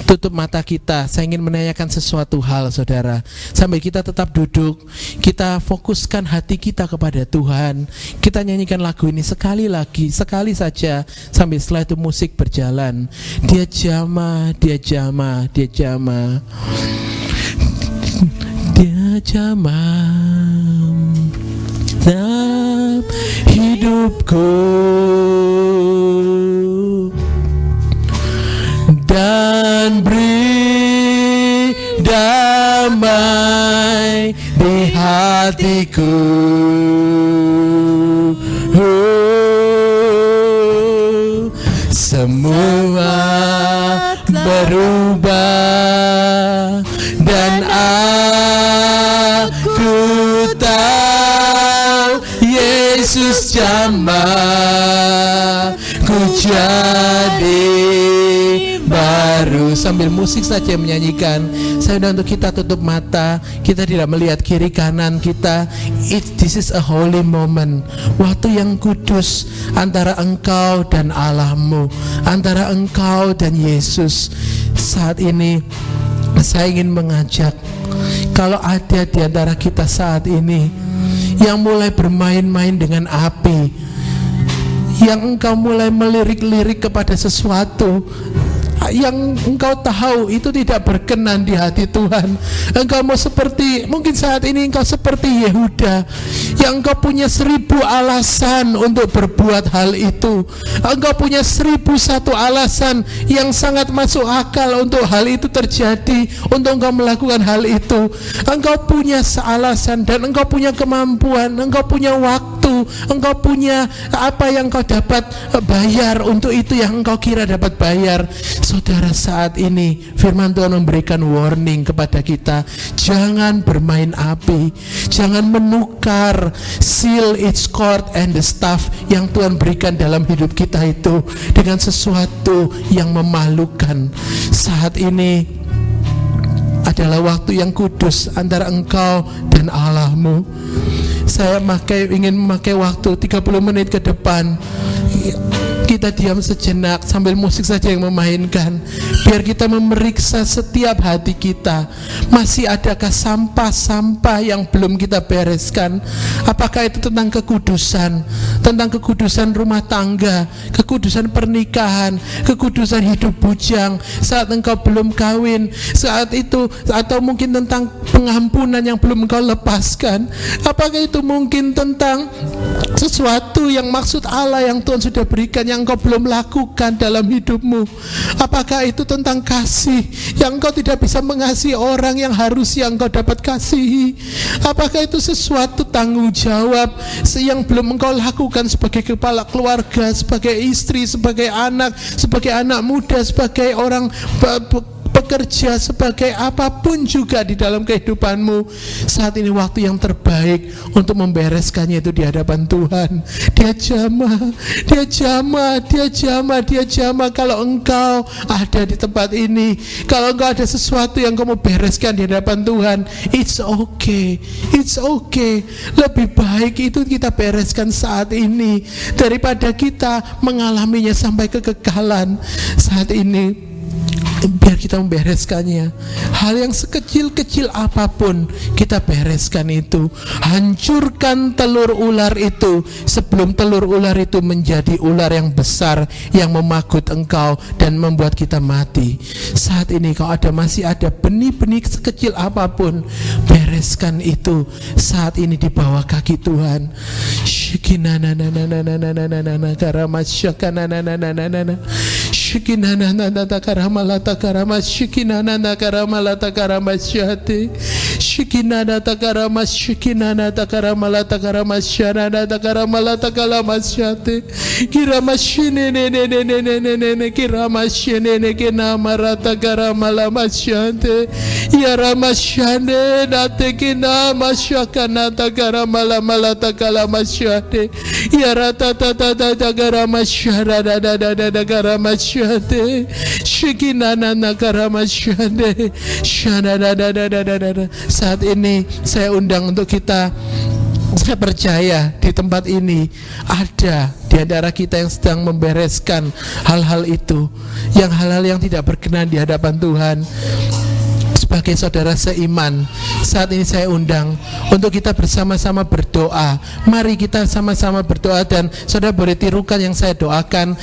tutup mata kita. Saya ingin menanyakan sesuatu hal saudara, sambil kita tetap duduk, kita fokuskan hati kita kepada Tuhan. Kita nyanyikan lagu ini sekali lagi, sekali saja, sambil setelah itu musik berjalan. Dia jamah, Dia jamah, Dia jamah, Dia jamah dalam hidupku, dan beri damai di hatiku. Semua berubah dan aku tahu Yesus jamah ku jadi baru. Sambil musik saja menyanyikan, saya undang untuk kita tutup mata, kita tidak melihat kiri kanan kita. This is a holy moment, waktu yang kudus antara engkau dan Allahmu, antara engkau dan Yesus. Saat ini saya ingin mengajak, kalau ada di antara kita saat ini yang mulai bermain-main dengan api, yang engkau mulai melirik-lirik kepada sesuatu yang engkau tahu itu tidak berkenan di hati Tuhan. Engkau mau seperti, mungkin saat ini engkau seperti Yehuda, yang engkau punya 1000 alasan untuk berbuat hal itu. Engkau punya 1001 alasan yang sangat masuk akal untuk hal itu terjadi, untuk engkau melakukan hal itu. Engkau punya alasan, dan engkau punya kemampuan, engkau punya waktu, engkau punya apa yang engkau dapat bayar untuk itu yang engkau kira dapat bayar. Saudara, saat ini firman Tuhan memberikan warning kepada kita, jangan bermain api, jangan menukar seal, its cord and the staff yang Tuhan berikan dalam hidup kita itu dengan sesuatu yang memalukan. Saat ini adalah waktu yang kudus antara engkau dan Allahmu. Saya ingin memakai waktu 30 menit ke depan. Kita diam sejenak sambil musik saja yang memainkan, biar kita memeriksa setiap hati kita. Masih adakah sampah-sampah yang belum kita bereskan? Apakah itu tentang kekudusan rumah tangga, kekudusan pernikahan, kekudusan hidup bujang saat engkau belum kawin, saat itu, atau mungkin tentang pengampunan yang belum engkau lepaskan? Apakah itu mungkin tentang sesuatu yang maksud Allah yang Tuhan sudah berikan yang engkau belum lakukan dalam hidupmu? Apakah itu tentang kasih yang engkau tidak bisa mengasihi orang yang harusnya engkau dapat kasihi? Apakah itu sesuatu tanggung jawab yang belum engkau lakukan sebagai kepala keluarga, sebagai istri, sebagai anak muda, sebagai orang pekerja, sebagai apapun juga di dalam kehidupanmu, saat ini waktu yang terbaik untuk membereskannya itu di hadapan Tuhan. Dia jamah kalau engkau ada di tempat ini, kalau engkau ada sesuatu yang kamu bereskan di hadapan Tuhan, it's okay. Lebih baik itu kita bereskan saat ini daripada kita mengalaminya sampai kekekalan. Saat ini biar kita membereskannya. Hal yang sekecil-kecil apapun kita bereskan itu. Hancurkan telur ular itu sebelum telur ular itu menjadi ular yang besar yang memagut engkau dan membuat kita mati. Saat ini kalau masih ada benih-benih sekecil apapun, bereskan itu saat ini di bawah kaki Tuhan. Shikinana karamalata karamas shikinana karamalata karamas syati shikinana takaramas shikinana takaramalata karamas syanana takaramalata kalamas syati kiramas shinene kiramas shinene kinamarata karamalamas syati ya ramas syane natekina masyakana takaramalata kalamas syati ya rata tata takaramas syarada karamas syati shikinana karamas syade syadadadadadadada. Saat ini saya undang untuk kita, saya percaya di tempat ini ada di antara kita yang sedang membereskan hal-hal itu, yang hal-hal yang tidak berkenan di hadapan Tuhan. Sebagai saudara seiman, saat ini saya undang untuk kita bersama-sama berdoa. Mari kita sama-sama berdoa, dan saudara boleh tirukan yang saya doakan.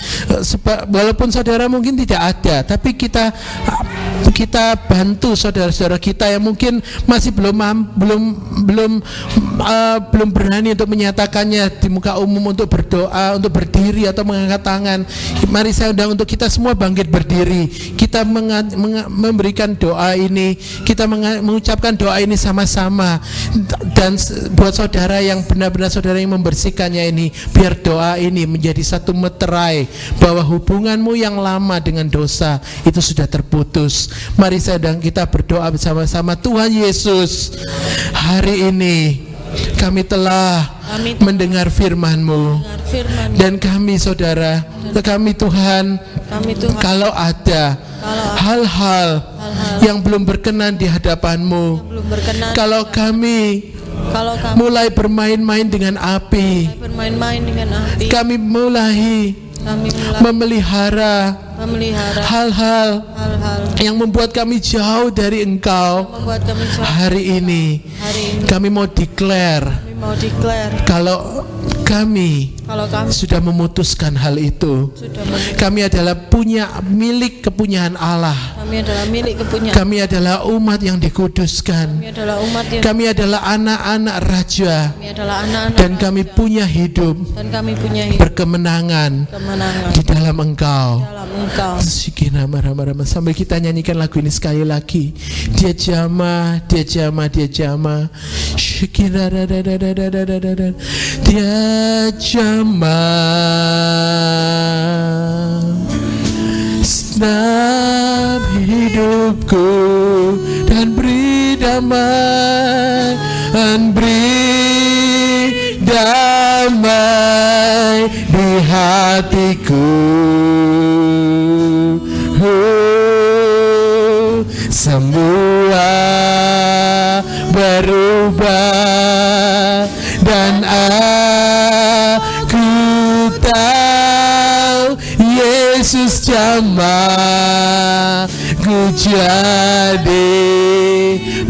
Walaupun saudara mungkin tidak ada, tapi kita bantu saudara-saudara kita yang mungkin masih belum berani untuk menyatakannya di muka umum, untuk berdoa, untuk berdiri atau mengangkat tangan. Mari saya undang untuk kita semua bangkit berdiri. Kita memberikan doa ini, kita mengucapkan doa ini sama-sama. Dan buat saudara yang benar-benar saudara yang membersihkannya ini, biar doa ini menjadi satu meterai bahwa hubunganmu yang lama dengan dosa itu sudah terputus. Mari sedang kita berdoa bersama-sama. Tuhan Yesus, hari ini kami telah mendengar firman-Mu, dan kami saudara, kami Tuhan, kalau ada hal-hal yang belum berkenan di hadapan-Mu, kalau kami mulai bermain-main dengan api, kami mulai memelihara hal-hal yang membuat kami jauh dari Engkau. Hari ini kami mau declare kalau kami sudah memutuskan hal itu. Kami adalah milik kepunyaan Allah. Kami adalah umat yang dikuduskan. Kami adalah anak-anak Raja. Dan kami punya hidup berkemenangan di dalam Engkau. Sambil kita nyanyikan lagu ini sekali lagi. Dia jama. Dia jama, senap hidupku, dan beri damai, di hatiku. Semua berubah, dan aku tahu Yesus jamah ku jadi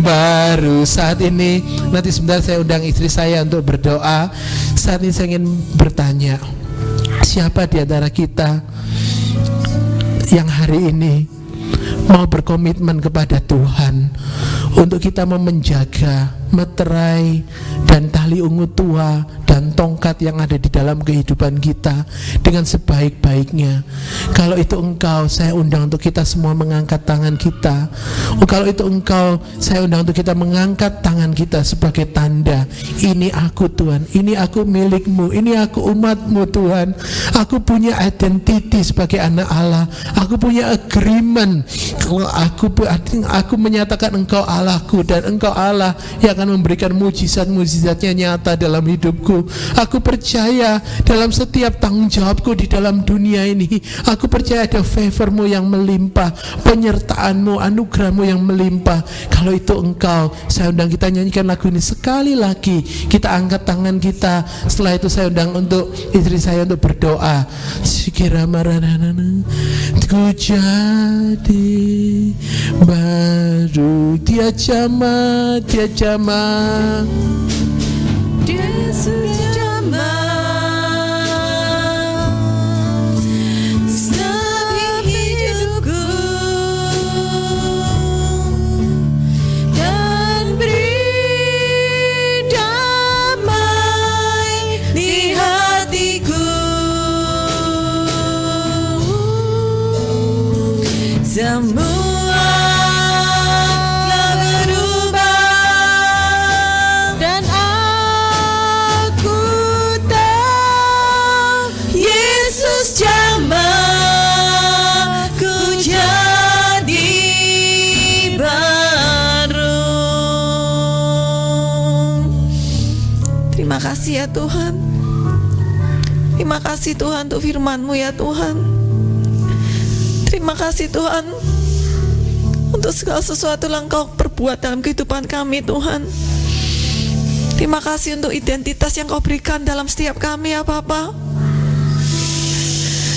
baru. Saat ini, nanti sebentar saya undang istri saya untuk berdoa. Saat ini saya ingin bertanya, siapa di antara kita yang hari ini mau berkomitmen kepada Tuhan untuk kita menjaga meterai dan tali ungu tua dan tongkat yang ada di dalam kehidupan kita dengan sebaik-baiknya. Kalau itu Engkau, saya undang untuk kita semua mengangkat tangan kita. Kalau itu Engkau, saya undang untuk kita mengangkat tangan kita sebagai tanda, ini aku Tuhan, ini aku milik-Mu, ini aku umat-Mu Tuhan. Aku punya identity sebagai anak Allah. Aku punya agreement. Kalau aku menyatakan Engkau Allahku dan Engkau Allah yang akan memberikan mujizat-mujizatnya nyata dalam hidupku. Aku percaya dalam setiap tanggung jawabku di dalam dunia ini. Aku percaya ada favor-Mu yang melimpah, penyertaan-Mu, anugerah-Mu yang melimpah. Kalau itu Engkau, saya undang kita nyanyikan lagu ini sekali lagi. Kita angkat tangan kita. Setelah itu saya undang untuk istri saya untuk berdoa. Sikira maranana, ku jadi baru, dia jama, dia jama, Yesus jama, setiap hidupku dan beri damai di hatiku. Semua telah berubah dan aku tahu Yesus jamah ku jadi baru. Terima kasih ya Tuhan. Terima kasih Tuhan untuk firman-Mu ya Tuhan. Terima kasih Tuhan untuk segala sesuatu yang Engkau perbuat dalam kehidupan kami Tuhan. Terima kasih untuk identitas yang Kau berikan dalam setiap kami ya Bapa.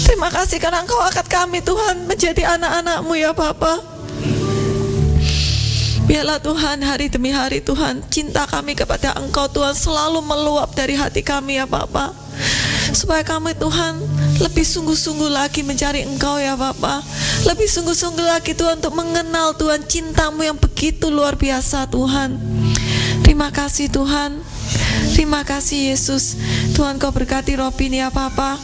Terima kasih karena Engkau angkat kami Tuhan menjadi anak-anak-Mu ya Bapa. Biarlah Tuhan hari demi hari Tuhan, cinta kami kepada Engkau Tuhan selalu meluap dari hati kami ya Bapa. Supaya kami Tuhan lebih sungguh-sungguh lagi mencari Engkau ya Bapa. Lebih sungguh-sungguh lagi Tuhan untuk mengenal Tuhan cinta-Mu yang begitu luar biasa Tuhan. Terima kasih Tuhan. Terima kasih Yesus. Tuhan Kau berkati Robin ya Bapa.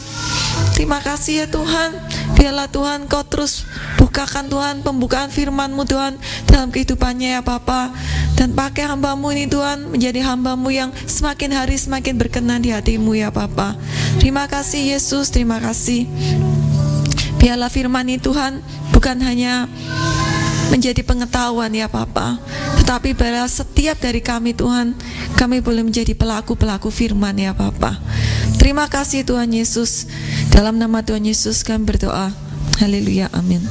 Terima kasih ya Tuhan. Biarlah Tuhan Kau terus bukakan Tuhan pembukaan firman-Mu Tuhan dalam kehidupannya ya Bapa. Dan pakai hamba-Mu ini Tuhan menjadi hamba-Mu yang semakin hari semakin berkenan di hati-Mu ya Bapa. Terima kasih Yesus, terima kasih. Biarlah firman ini Tuhan bukan hanya menjadi pengetahuan ya Bapa, tetapi biarlah setiap dari kami Tuhan, kami boleh menjadi pelaku-pelaku firman ya Bapa. Terima kasih Tuhan Yesus. Dalam nama Tuhan Yesus kami berdoa. Haleluya, amin.